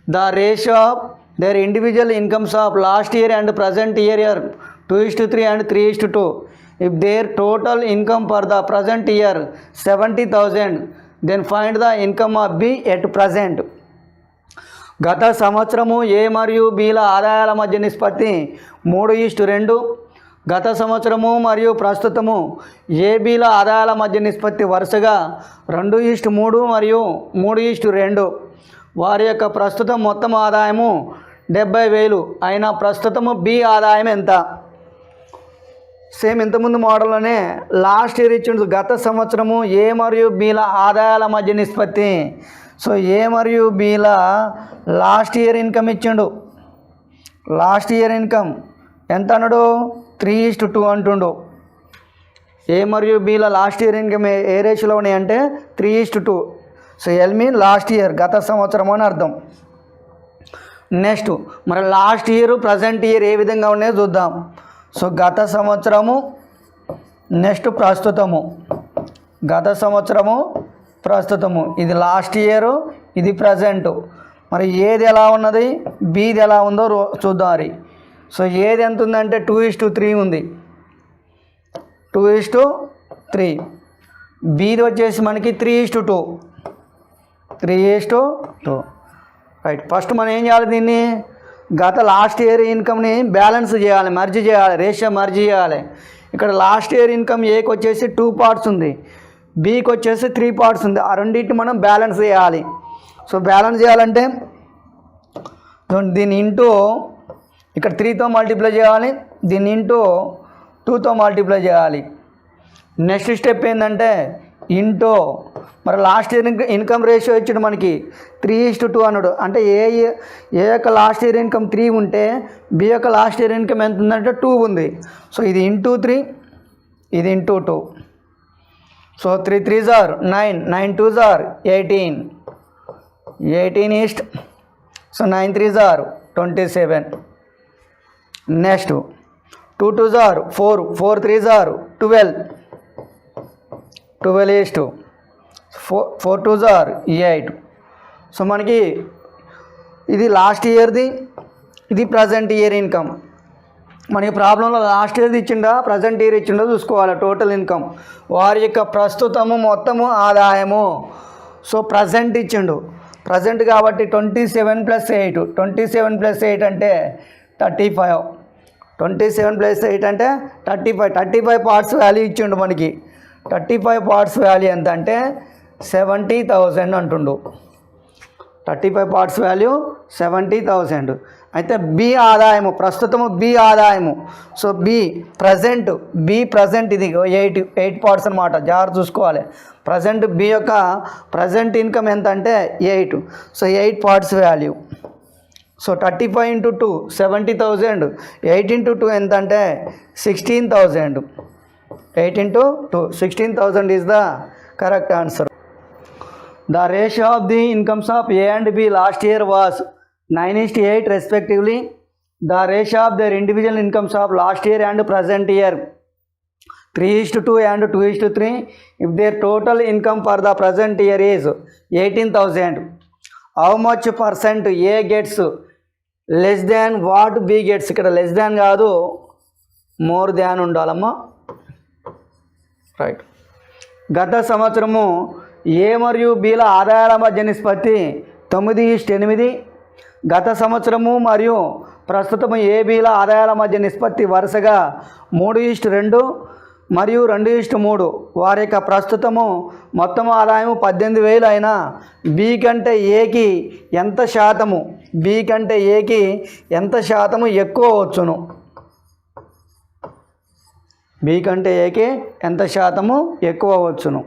The ratio of their individual incomes of last year and present year are 2:3 and 3:2. If their total income for the present year 70,000, then find the income of B at present. గత సంవత్సరము A మరియు Bల ఆదాయాల మధ్య నిష్పత్తి 3:2. గత సంవత్సరము మరియు ప్రస్తుతము A Bల ఆదాయాల మధ్య నిష్పత్తి వరుసగా 2:3 మరియు 3:2. వారి యొక్క ప్రస్తుతం మొత్తం ఆదాయము 70,000 అయినా ప్రస్తుతము B ఆదాయం ఎంత? సేమ్ ఇంతకుముందు మోడల్లోనే లాస్ట్ ఇయర్ ఇచ్చిండు. గత సంవత్సరము A మరియు Bల ఆదాయాల మధ్య నిష్పత్తి. సో A మరియు Bల లాస్ట్ ఇయర్ ఇన్కమ్ ఇచ్చిండు. లాస్ట్ ఇయర్ ఇన్కమ్ ఎంత అన్నాడు? 3:2 అంటుండు. A మరియు Bల లాస్ట్ ఇయర్ ఇన్కమ్ ఏ రేషియోలో ఉన్నాయి అంటే 3:2. So L mean last year, గత సంవత్సరం అని అర్థం. నెక్స్ట్ మరి లాస్ట్ ఇయర్ ప్రజెంట్ ఇయర్ ఏ విధంగా ఉన్నాయో చూద్దాం. సో గత సంవత్సరము, నెక్స్ట్ ప్రస్తుతము. గత సంవత్సరము, ప్రస్తుతము, ఇది లాస్ట్ ఇయర్, ఇది ప్రజెంట్. మరి ఏది ఎలా ఉన్నది, బీది ఎలా ఉందో చూద్దాం. మరి సో ఏది ఎంత ఉందంటే 2:3 ఉంది. 2:3. బీది వచ్చేసి మనకి 3:2. 3:2. రైట్, ఫస్ట్ మనం ఏం చేయాలి? దీన్ని గత లాస్ట్ ఇయర్ ఇన్కమ్ని బ్యాలెన్స్ చేయాలి, మర్జీ చేయాలి, రేషియో మర్జీ చేయాలి. ఇక్కడ లాస్ట్ ఇయర్ ఇన్కమ్ ఏకి వచ్చేసి 2 పార్ట్స్ ఉంది, బీకి వచ్చేసి 3 పార్ట్స్ ఉంది. ఆ రెండింటిని మనం బ్యాలెన్స్ చేయాలి. సో బ్యాలెన్స్ చేయాలంటే దీన్ని ఇంటూ ఇక్కడ 3తో మల్టిప్లై చేయాలి, దీన్ని ఇంటూ 2తో మల్టిప్లై చేయాలి. నెక్స్ట్ స్టెప్ ఏంటంటే ఇంటూ మరి లాస్ట్ ఇయర్ ఇన్కమ్ రేషియో ఇచ్చాడు మనకి 3:2 అన్నాడు. అంటే ఏ యొక్క లాస్ట్ ఇయర్ ఇన్కమ్ 3 ఉంటే బి యొక్క లాస్ట్ ఇయర్ ఇన్కమ్ ఎంత ఉందంటే 2 ఉంది. సో ఇది ఇంటూ 3, ఇది into 2. So 3 3s are 9, 9 2s are 18, 18 east. So 9 3s are 27. Next 2 2s are 4, 4 3s are 12, 12 east. 4 2s are 8. So మనకి ఇది లాస్ట్ ఇయర్ది, ఇది ప్రజెంట్ ఇయర్ ఇన్కమ్. మనకి ప్రాబ్లంలో లాస్ట్ ఇయర్ది ఇచ్చిండా ప్రజెంట్ ఇయర్ ఇచ్చిండో చూసుకోవాలి. టోటల్ ఇన్కమ్, వారి యొక్క ప్రస్తుతము మొత్తము ఆదాయము. సో ప్రజెంట్ ఇచ్చిండు, ప్రజెంట్ కాబట్టి 27 + 8. 27 + 8 అంటే 35. 27 + 8 అంటే 35. 35 పార్ట్స్ వాల్యూ ఇచ్చిండు మనకి. 35 పార్ట్స్ వాల్యూ ఎంత అంటే 70,000 అంటుండు. 35 పార్ట్స్ వాల్యూ 70,000. అయితే బి ఆదాయము, ప్రస్తుతము బి ఆదాయము. సో బి ప్రజెంట్ ఇది 8 పార్ట్స్ అనమాట. జాగ్రత్త చూసుకోవాలి. ప్రజెంట్ బి యొక్క ప్రజెంట్ ఇన్కమ్ ఎంత అంటే 8. So 8 parts value. సో 35 × 2 70,000. 8 × 2 ఎంత అంటే 16,000. 8 × 2 16,000 is the correct answer. The ratio of the incomes of A and B last year was 9:8 respectively. The ratio of their individual incomes of last year and present year 3:2 and 2:3. If their total income for the present year is 18,000, how much percent A gets less than what B gets? ఇక్కడ less than కాదు, more than ఉండాలమ్మా. Right, గత సంవత్సరము ఏ మరియు బిల ఆదాయాల మధ్య నిష్పత్తి 9:8. గత సంవత్సరము మరియు ప్రస్తుతం ఏ బిల ఆదాయాల మధ్య నిష్పత్తి వరుసగా 3:2 మరియు 2:3. వారి యొక్క ప్రస్తుతము మొత్తం ఆదాయం 18,000 అయినా బి కంటే ఏకి ఎంత శాతము ఎక్కువ వచ్చును? బి కంటే ఏకి ఎంత శాతము ఎక్కువ వచ్చును?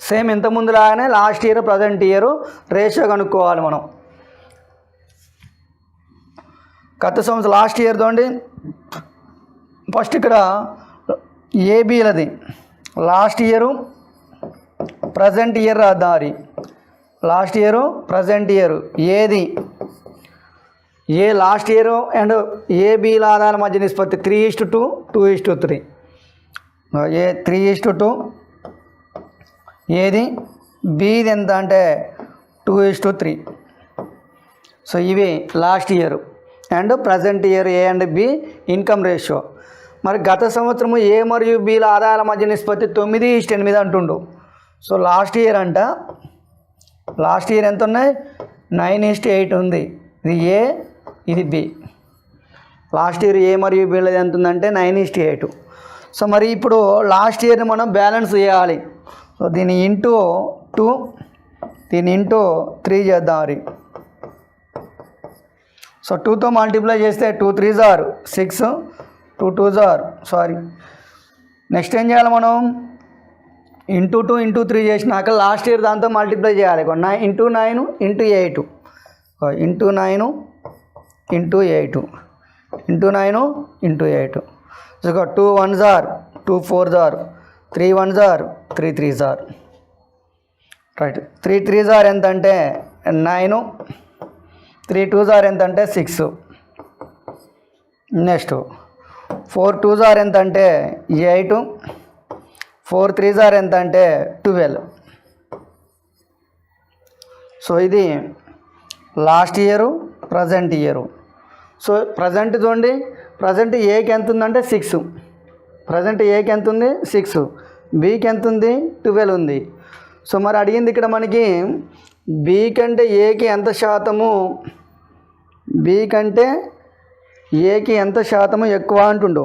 సేమ్ ఇంతకుముందు లాగానే last year present year ratio కనుక్కోవాలి మనం. గత సంవత్సరం లాస్ట్ ఇయర్ తోండి ఫస్ట్ ఇక్కడ ఏబీలది లాస్ట్ ఇయరు ప్రజెంట్ ఇయర్ రాద్దారి. లాస్ట్ ఇయరు ప్రజెంట్ ఇయర్ ఏది ఏ లాస్ట్ ఇయర్ అండ్ ఏబీల ఆదాయాల మధ్య నిష్పత్తి 3:2 2:3. ఏ 3:2 ఏది బీది ఎంత అంటే 2:3. సో ఇవి last year and present year A and B income ratio. మరి గత సంవత్సరము ఏ మరియు బిల ఆదాయాల మధ్య నిష్పత్తి 9:8 అంటుండు. సో లాస్ట్ ఇయర్ ఎంత ఉన్నాయి? 9:8 ఉంది. ఇది ఏ ఇది బి. లాస్ట్ ఇయర్ ఏ మరియు బిలది ఎంత ఉందంటే 9:8. సో మరి ఇప్పుడు లాస్ట్ ఇయర్ని మనం బ్యాలెన్స్ చేయాలి. సో దీన్ని ఇంటూ 2 దీన్ని ఇంటూ 3 చేద్దాం. మరి సో 2తో మల్టిప్లై చేస్తే 2 3s are 6 2 2s are sorry next ఏం చేయాలి మనం? ఇంటూ 2 ఇంటూ 3 చేసినాక లాస్ట్ ఇయర్ దాంతో మల్టిప్లై చేయాలి. 9 into 9 into 8 into 9 into 8 into 9 into 8. So 2 1s are 2 4s are 3 1s are 3 3s are right. 3 3s are ఎంత అంటే 9 3 2s are ఎంత అంటే 6. నెక్స్ట్ 4 2s are ఎంత అంటే 8 4 3s are ఎంత అంటే 12. సో ఇది last year present year. So present చూడండి ప్రజెంట్ ఏకి ఎంత ఉందంటే 6. ప్రజెంట్ ఏకి ఎంత ఉంది 6. బికి ఎంత ఉంది 12 ఉంది. సో మరి అడిగింది ఇక్కడ మనకి బి కంటే ఏకి ఎంత శాతము బి కంటే ఏకి ఎంత శాతము ఎక్కువ అంటుండు.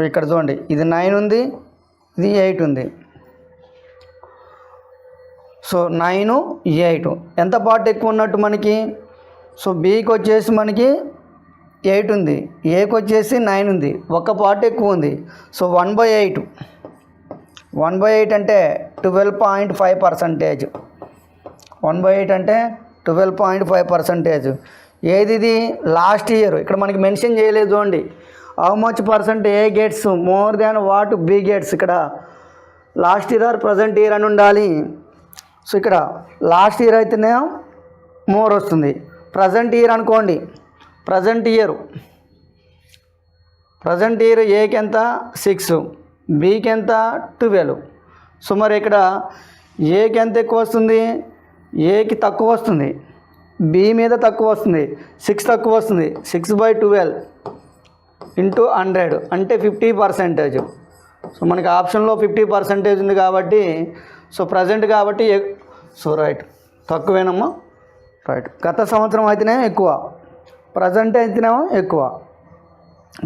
ఇక్కడ చూడండి ఇది 9 ఉంది ఇది 8 ఉంది. సో 9 8 ఎంత పార్ట్ ఎక్కువ ఉన్నట్టు మనకి? సో బికి వచ్చేసి మనకి 8 ఉంది, ఏకి వచ్చేసి 9 ఉంది, ఒక పార్ట్ ఎక్కువ ఉంది. సో 1/8 1/8 అంటే 12.5%. 1/8 అంటే 12.5%. ఏది ఇది లాస్ట్ ఇయర్. ఇక్కడ మనకి మెన్షన్ చేయలేదు చూడండి. How much percent A gets more than what B gets. ఇక్కడ last year or present year అని ఉండాలి. సో ఇక్కడ లాస్ట్ ఇయర్ అయితేనే మోర్ వస్తుంది. ప్రజెంట్ ఇయర్ అనుకోండి. ప్రజెంట్ ఇయర్ ఏకి ఎంత 6 బికి ఎంత 12. సో మరి ఇక్కడ ఏకి ఎంత ఎక్కువ వస్తుంది? ఏకి తక్కువ వస్తుంది, బి మీద తక్కువ వస్తుంది, 6 తక్కువ వస్తుంది. 6/12 ఇంటూ 100 అంటే 50%. సో మనకి ఆప్షన్లో 50% ఉంది కాబట్టి సో ప్రజెంట్ కాబట్టి సో రైట్ తక్కువేనమ్మా. రైట్. గత సంవత్సరం అయితేనే ఎక్కువ, ప్రజెంట్ అయితేనేమో ఎక్కువ.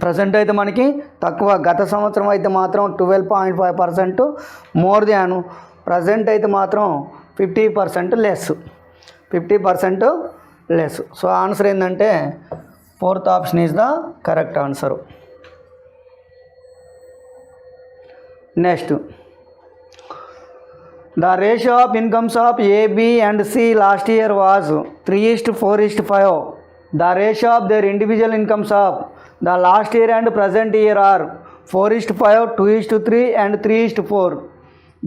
ప్రజెంట్ అయితే మనకి తక్కువ, గత సంవత్సరం అయితే మాత్రం 12.5% మోర్ దాన్, ప్రజెంట్ అయితే మాత్రం 50% లెస్. 50% లెస్. సో ఆన్సర్ ఏంటంటే 4th option is the correct answer. Next the ratio of incomes of A, B and C last year was 3:4:5. The ratio of their individual incomes of the last year and present year are 4:5, 2:3 and 3:4.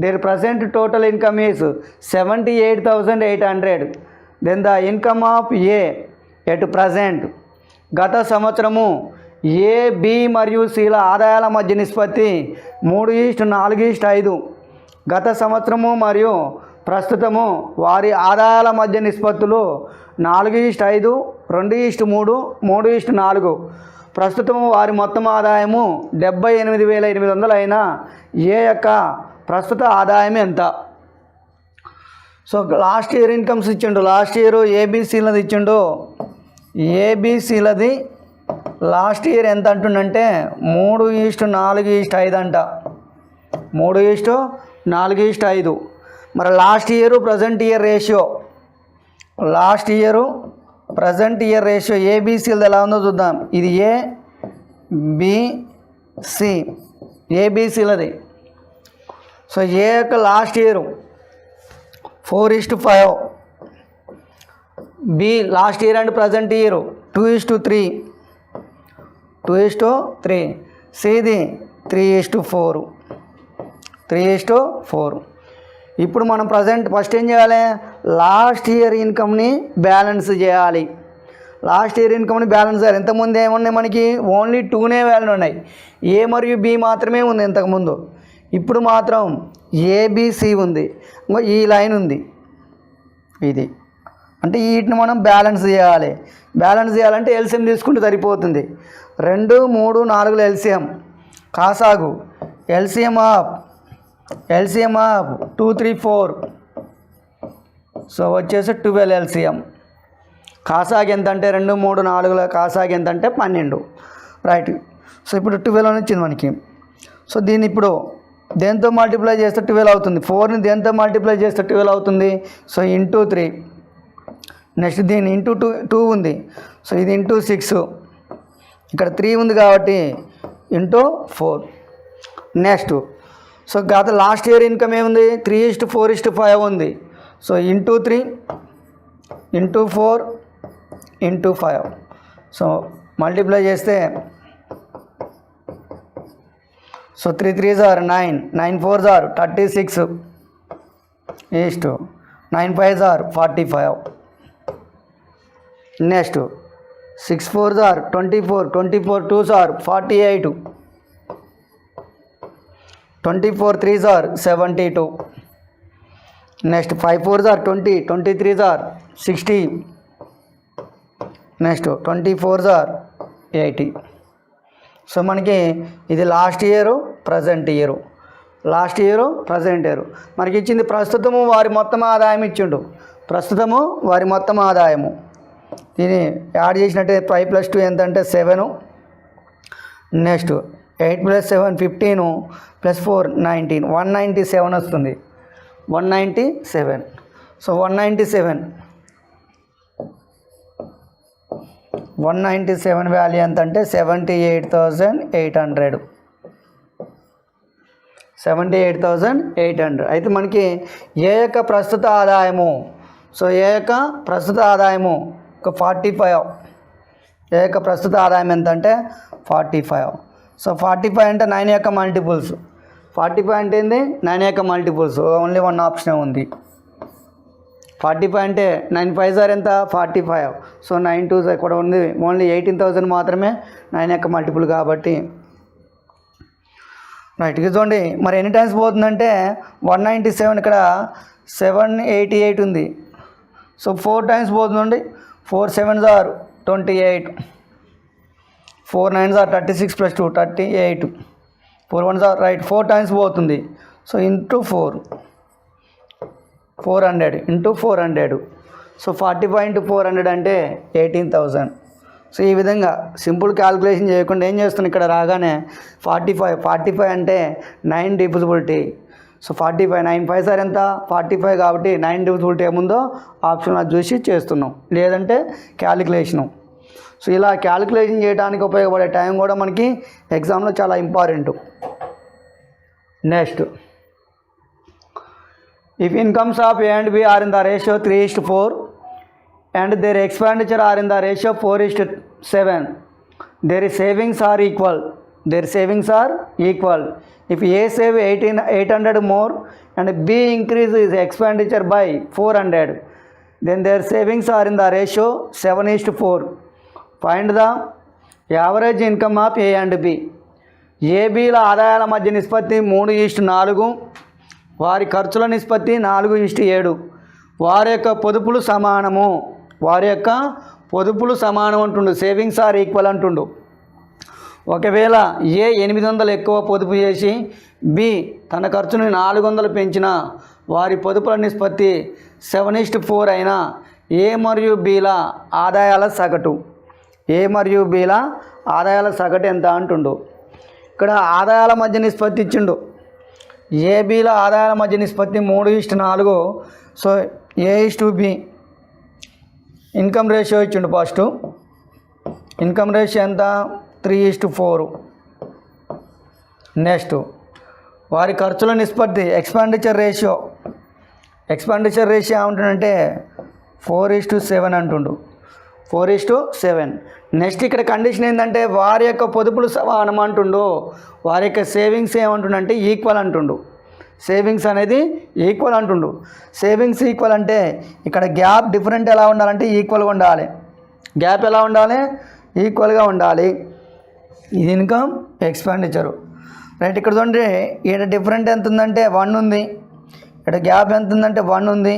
Their present total income is 78,800. Then the income of A at present. గత సంవత్సరము ఏ, B మరియు సిల ఆదాయాల మధ్య నిష్పత్తి 3:4:5. గత సంవత్సరము మరియు ప్రస్తుతము వారి ఆదాయాల మధ్య నిష్పత్తులు 4:5, 2:3, 3:4. ప్రస్తుతం వారి మొత్తం ఆదాయము 78,800 అయినా ఏ యొక్క ప్రస్తుత ఆదాయం ఎంత? సో లాస్ట్ ఇయర్ ఇన్కమ్స్ ఇచ్చిండు. లాస్ట్ ఇయర్ ఏబీసీలది ఇచ్చిండు. ఏబీసీలది లాస్ట్ ఇయర్ ఎంత అంటుండంటే 3:4:5 అంట. 3:4:5. మరి last year present year ratio, last year present year ratio ఏబీసీలది ఎలా ఉందో చూద్దాం. ఇది ఏబిసి, ఏబీసీలది. సో ఏ యొక్క last year 4:5, B last year and present year 2:3, 2:3, సిది 3:4, 3:4. ఇప్పుడు మనం ఫస్ట్ ఏం చేయాలి? లాస్ట్ ఇయర్ ఇన్కమ్ని బ్యాలెన్స్ చేయాలి. లాస్ట్ ఇయర్ ఇన్కమ్ని బ్యాలెన్స్ చేయాలి. ఇంతకుముందు ఏమున్నాయి మనకి? ఓన్లీ 2నే వాల్యూ ఉన్నాయి. ఏ మరియు బి మాత్రమే ఉంది ఇంతకుముందు. ఇప్పుడు మాత్రం ఏబిసి ఉంది. ఇంకో ఈ లైన్ ఉంది. ఇది అంటే వీటిని మనం బ్యాలెన్స్ చేయాలి. బ్యాలెన్స్ చేయాలంటే ఎల్సిఎం తీసుకుంటే సరిపోతుంది. 2, 3, 4 ఎల్సిఎం. కాసాగు ఎల్సిఎం ఆఫ్ 2, 3, 4. సో వచ్చేసి 12 ఎల్సిఎం. కాసాగు ఎంత అంటే 2, 3, 4 కాసాగు ఎంత అంటే 12. రైట్. సో ఇప్పుడు 12 అని వచ్చింది మనకి. సో దీన్ని ఇప్పుడు దేంతో మల్టిప్లై చేస్తే 12 అవుతుంది? 4ని దేంతో మల్టిప్లై చేస్తే 12 అవుతుంది? So into 3. నెక్స్ట్ దీన్ని ఇంటూ 2 ఉంది. సో ఇది ఇంటూ 6. ఇక్కడ 3 ఉంది కాబట్టి ఇంటూ 4. నెక్స్ట్ సో గత లాస్ట్ ఇయర్ ఇన్కమ్ ఏముంది? 3:4:5 ఉంది. So into 3 into 4 into 5. So multiply చేస్తే so 3 3s are 9, 9 4s are 36, 9 5s are 45. Next 6 4s are 24, 24 2s are 48, 24 3s are 72. Next 5 4s are 20, 23s are 60. Next 24s are 80. So మనకి ఇది last year present year, last year present year. మనకి ఇచ్చింది ప్రస్తుతము వారి మొత్తం ఆదాయం ఇచ్చిండు. ప్రస్తుతము వారి మొత్తం ఆదాయము దీన్ని యాడ్ చేసినట్టే 5 + 2 ఎంత అంటే 7. నెక్స్ట్ 8 + 7 15 + 4 19, 197 వస్తుంది. 197. సో 197 వాల్యూ ఎంత అంటే 78,800. 78,800. అయితే మనకి ఏ యొక్క ప్రస్తుత ఆదాయము? సో ఏ యొక్క ప్రస్తుత ఆదాయము ఒక 45. ఏ యొక్క ప్రస్తుత ఆదాయం ఎంత అంటే 45. సో 45 అంటే 9 యొక్క మల్టిపుల్స్. 45 అంటే ఏంది? 9 యొక్క మల్టిపుల్స్. ఓన్లీ 1 ఆప్షనే ఉంది. 45 అంటే 9 5s are ఎంత? 45. సో 9 2s ఇక్కడ ఉంది. ఓన్లీ 18,000 మాత్రమే 9 యొక్క మల్టిపుల్ కాబట్టి. రైట్. చూడండి మరి ఎన్ని టైమ్స్ పోతుందంటే 197, ఇక్కడ 788 ఉంది. సో 4 టైమ్స్ పోతుందండి. 4 7s are 28, 4 9s are 36 + 2 38, 4 1s are right 4 times పోతుంది. So into 4 400 into 400. సో 45 × 400 అంటే 18,000. సో ఈ విధంగా సింపుల్ క్యాలిక్యులేషన్ చేయకుండా ఏం చేస్తున్నాను, ఇక్కడ రాగానే 45 అంటే 9 డివిజిబిలిటీ. సో 45 9 5s are ఎంత? 45 కాబట్టి 9 డివిజిబిలిటీ ఏముందో ఆప్షన్ అది చూసి చేస్తున్నాం, లేదంటే క్యాలిక్యులేషను. సో ఇలా క్యాలిక్యులేషన్ చేయడానికి ఉపయోగపడే టైం కూడా మనకి ఎగ్జామ్లో చాలా important. Next, if incomes of A and B are in the ratio 3:4 and their expenditure are in the ratio 4:7, their savings are equal. Their savings are equal. If A save 800 more and B increase his expenditure by 400, then their savings are in the ratio 7:4. Find the average income of A and B. ఏబీల ఆదాయాల మధ్య నిష్పత్తి 3:4, వారి ఖర్చుల నిష్పత్తి 4:7, వారి యొక్క పొదుపులు సమానము. వారి యొక్క పొదుపులు సమానం అంటుండు. సేవింగ్స్ ఆర్ ఈక్వల్ అంటుండు. ఒకవేళ ఏ 800 ఎక్కువ పొదుపు చేసి బి తన ఖర్చుని 400 పెంచినా వారి పొదుపుల నిష్పత్తి 7:4 అయినా ఏ మరియు బిల ఆదాయాల సగటు ఎంత అంటుండు. ఇక్కడ ఆదాయాల మధ్య నిష్పత్తి ఇచ్చిండు. ఏ బిల ఆదాయాల మధ్య నిష్పత్తి 3:4. సో A:B ఇన్కమ్ రేషియో ఇచ్చిండు. ఫస్ట్ ఇన్కమ్ రేషియో ఎంత 3:4. నెక్స్ట్ వారి ఖర్చుల నిష్పత్తి ఎక్స్పెండిచర్ రేషియో ఏమంటుందంటే 4:7 అంటుండు. 4:7. నెక్స్ట్ ఇక్కడ కండిషన్ ఏంటంటే వారి యొక్క పొదుపులు సమానం అంటుండు. వారి యొక్క సేవింగ్స్ ఏమంటుండంటే ఈక్వల్ అంటుండు. సేవింగ్స్ అనేది ఈక్వల్ అంటుండు. సేవింగ్స్ ఈక్వల్ అంటే ఇక్కడ గ్యాప్ డిఫరెంట్ ఎలా ఉండాలంటే ఈక్వల్గా ఉండాలి. గ్యాప్ ఎలా ఉండాలి? ఈక్వల్గా ఉండాలి. ఇది ఇన్కమ్ ఎక్స్పెండిచరు. రైట్. ఇక్కడ చూడండి, ఇక్కడ డిఫరెంట్ ఎంత ఉందంటే 1 ఉంది. ఇక్కడ గ్యాప్ ఎంత ఉందంటే 1 ఉంది.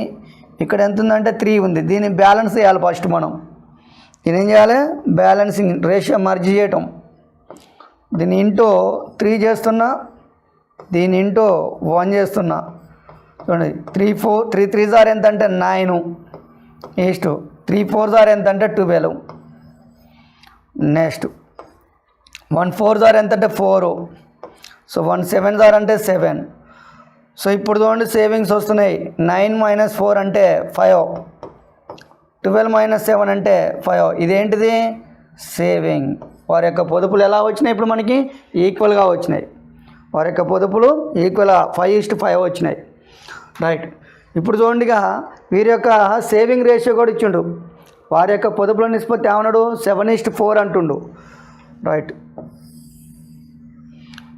ఇక్కడ ఎంత ఉందంటే 3 ఉంది. దీన్ని బ్యాలెన్స్ చేయాలి. ఫస్ట్ మనం దీన్ని ఏం చేయాలి? బ్యాలెన్సింగ్ రేషియో మర్జ్ చేయటం. దీన్ని ఇంటూ 3 చేస్తున్నా, దీన్ని ఇంటూ 1 చేస్తున్నా. చూడండి 3 3 ఎంత అంటే 9 ఈస్ట్ 3 4 ఎంత అంటే 12. నెక్స్ట్ 1 4 ఎంత అంటే 4. సో 1 7 అంటే 7. సో ఇప్పుడు చూడండి సేవింగ్స్ వస్తున్నాయి. 9 - 4 అంటే 5. 12 - 7 అంటే 5. ఇదేంటిది? సేవింగ్. వారి యొక్క పొదుపులు ఎలా వచ్చినాయి? ఇప్పుడు మనకి ఈక్వల్గా వచ్చినాయి. వారి యొక్క పొదుపులు ఈక్వల్ 5:5 వచ్చినాయి. రైట్. ఇప్పుడు చూడండిగా వీరి యొక్క సేవింగ్ రేషియో కూడా ఇచ్చిండు. వారి యొక్క పొదుపుల నిష్పత్తి ఏమన్నాడు? 7:4 అంటుండు. రైట్.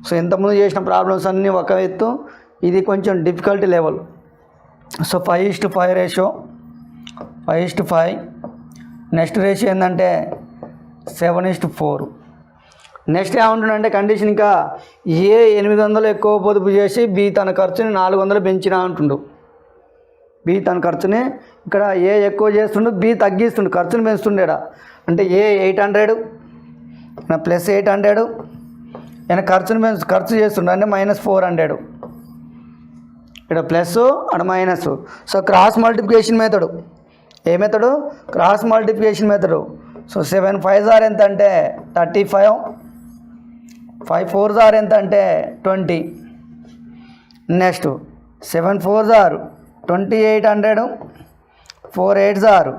సో ఇంతకుముందు చేసిన ప్రాబ్లమ్స్ అన్నీ ఒక ఎత్తు, ఇది కొంచెం difficulty level. So 5:5 ratio 5:5. Next ratio ఏంటంటే 7:4. నెక్స్ట్ ఏమంటుండంటే కండిషన్ ఇంకా ఏ 800 ఎక్కువ పొదుపు చేసి బి తన ఖర్చుని 400 పెంచినా అంటుండు. బి తన ఖర్చుని ఇక్కడ ఏ ఎక్కువ చేస్తుండు, బి తగ్గిస్తుండు, ఖర్చుని పెంచుతుండేడా. అంటే ఏ 800 ప్లస్ 800 ఆయన ఖర్చు చేస్తుండే అంటే -400. ఇక్కడ ప్లస్ అక్కడ minus. So cross multiplication method. A method? Cross multiplication method. So 7 5 ఎంత అంటే 35. 5 4 ఎంత అంటే 20. నెక్స్ట్ 7 4 2800. 4 8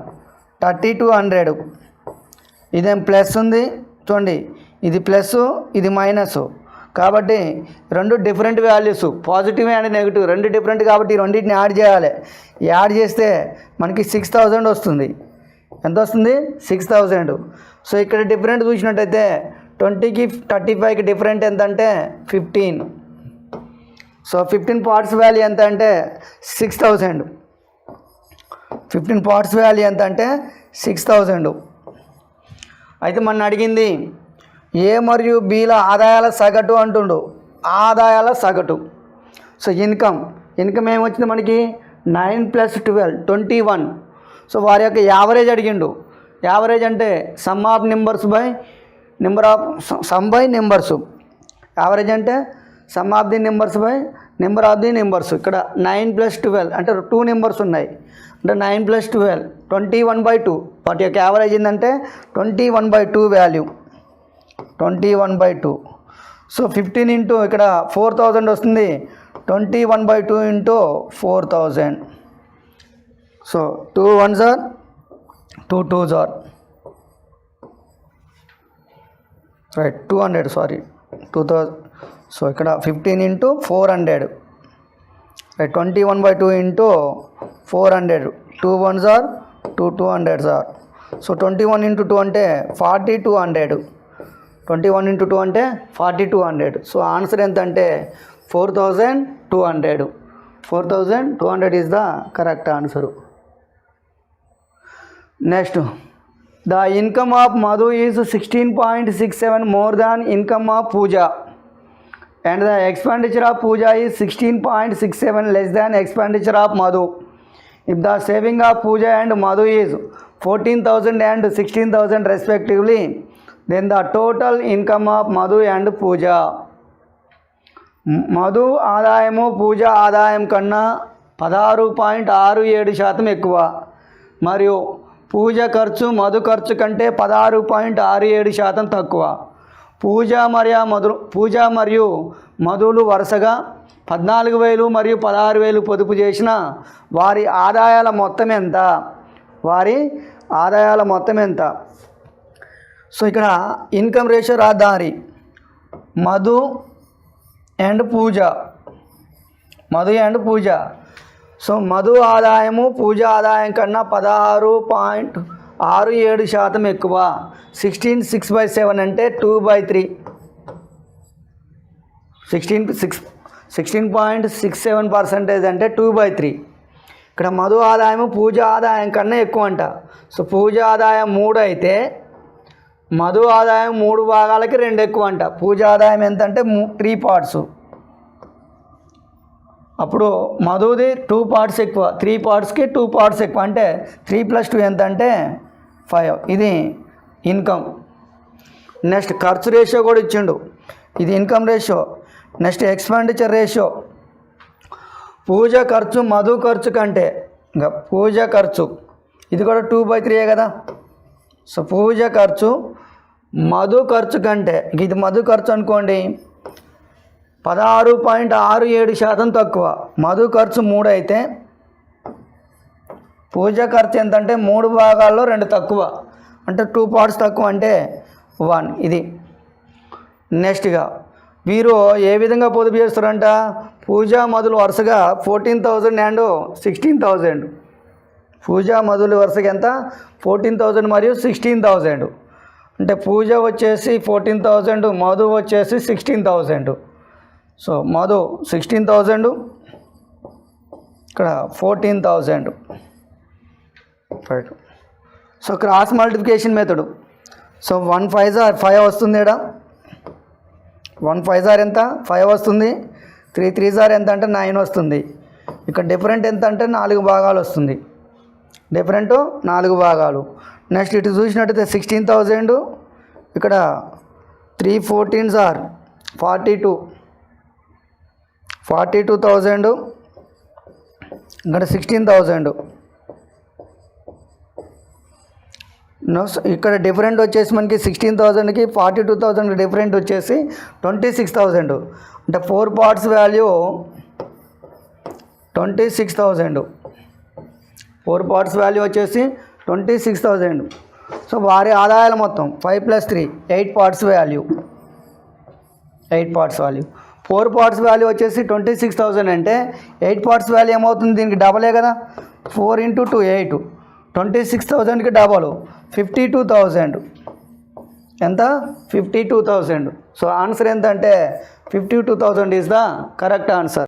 3200. ఇదేం ప్లస్ ఉంది చూడండి, ఇది ప్లస్ ఇది మైనస్. కాబట్టి రెండు different values, positive and negative రెండు డిఫరెంట్. కాబట్టి ఈ రెండింటిని యాడ్ చేయాలి. యాడ్ చేస్తే మనకి 6000 వస్తుంది. ఎంత వస్తుంది? 6000. సో ఇక్కడ డిఫరెంట్ చూసినట్టయితే 20కి 35కి డిఫరెంట్ ఎంత అంటే 15. సో 15 పార్ట్స్ వాల్యూ ఎంత అంటే 6000. 15 పార్ట్స్ వాల్యూ ఎంత అంటే 6000. అయితే మన అడిగింది ఏ మరియు బిల ఆదాయాల సగటు అంటుండు. ఆదాయాల సగటు. సో ఇన్కమ్ ఏమొచ్చింది మనకి 9 + 12 21. సో వారి యొక్క యావరేజ్ అడిగిండు. యావరేజ్ అంటే sum of numbers by numbers. Average అంటే sum of the numbers by number of the numbers. ఇక్కడ 9 + 12 అంటే 2 నెంబర్స్ ఉన్నాయి. అంటే 9 + 12 21/2. వాటి యొక్క యావరేజ్ ఏంటంటే 21/2 వాల్యూ 21/2. సో 15 ఇంటూ ఇక్కడ 4000 వస్తుంది. 21/2 into 4000. So 2 1s are 2 2s are right 200 sorry 2000. So ఇక్కడ 15 into 400 right 21/2 into 400. 2 1s are 2 200s are. So 21 into 2 అంటే 4200. 21 ఇంటూ 2 అంటే 4200. సో ఆన్సర్ ఎంత అంటే 4200. 4200 is the correct answer. Next the income of Madhu is 16.67 more than income of Pooja and the expenditure of Pooja is 16.67 less than expenditure of Madhu. If the saving of Pooja and Madhu is 14,000 and 16,000 respectively, then the total income of Madhu and Pooja. Madhu ఆదాయము పూజ ఆదాయం కన్నా 16.67% ఎక్కువ, మరియు పూజ ఖర్చు మధు ఖర్చు కంటే 16.67% తక్కువ. పూజ మరియు మధులు వరుసగా 14,000 మరియు 16,000 పొదుపు చేసిన వారి ఆదాయాల మొత్తం ఎంత? సో ఇక్కడ ఇన్కమ్ రేషియో రాద్దారి. మధు అండ్ పూజ. సో మధు ఆదాయము పూజ ఆదాయం కన్నా 16.67% ఎక్కువ. 16/6/7 అంటే 2/3. 16.67% అంటే 2/3. ఇక్కడ మధు ఆదాయము పూజ ఆదాయం కన్నా ఎక్కువ అంట. సో పూజ ఆదాయం 3 అయితే మధు ఆదాయం 3 భాగాలకి 2 ఎక్కువ అంట. పూజ ఆదాయం ఎంత అంటే 3 పార్ట్స్. అప్పుడు మధుది 2 పార్ట్స్ ఎక్కువ, 3 పార్ట్స్కి 2 పార్ట్స్ ఎక్కువ, అంటే 3 + 2 ఎంత అంటే 5. ఇది ఇన్కమ్. నెక్స్ట్ ఖర్చు రేషియో కూడా ఇచ్చిండు. ఇది income ratio. Next expenditure ratio. Pooja ఖర్చు మధు ఖర్చు కంటే, ఇంకా పూజ ఖర్చు ఇది కూడా 2/3 కదా. సో పూజ ఖర్చు మధు ఖర్చు కంటే, ఇది మధు ఖర్చు అనుకోండి, 16.67% తక్కువ. మధు ఖర్చు 3 అయితే పూజ ఖర్చు ఎంత అంటే 3 భాగాల్లో 2 తక్కువ, అంటే 2 పార్ట్స్ తక్కువ, అంటే 1. ఇది నెక్స్ట్గా వీరు ఏ విధంగా పొదుపు చేస్తారంట? పూజా మధులు వరుసగా 14,000 అండ్ 16,000. పూజా మధులు వరుసగా ఎంత? 14,000 మరియు 16,000. అంటే పూజ వచ్చేసి 14,000, మధు వచ్చేసి 16,000. సో మధు 16,000, ఇక్కడ 14,000. Right. So cross multiplication method. So 1 5 5 వస్తుంది. ఇక్కడ 1 5 ఎంత? 5 వస్తుంది. 3 3 ఎంత అంటే 9 వస్తుంది. ఇక్కడ డిఫరెంట్ ఎంత అంటే 4 భాగాలు వస్తుంది. డిఫరెంట్ 4 భాగాలు. నెక్స్ట్ ఇటు చూసినట్టయితే 16,000, ఇక్కడ 3 14 42,000, ఇక్కడ 16,000. ఇక్కడ డిఫరెంట్ వచ్చేసి మనకి 16,000కి 42,000 డిఫరెంట్ వచ్చేసి 26,000. అంటే 4 పార్ట్స్ వాల్యూ 26,000. 4 పార్ట్స్ వాల్యూ వచ్చేసి 26,000. సో వారి ఆదాయాల మొత్తం 5 + 3 8 పార్ట్స్ వాల్యూ. 4 పార్ట్స్ వాల్యూ వచ్చేసి 26,000 అంటే 8 పార్ట్స్ వాల్యూ ఏమవుతుంది? దీనికి డబలే కదా. 4 × 2 8. 26,000కి డబల్ 52,000. ఎంత? 52,000. సో ఆన్సర్ ఎంత అంటే 52,000 ఈజ్ ద కరెక్ట్ ఆన్సర్.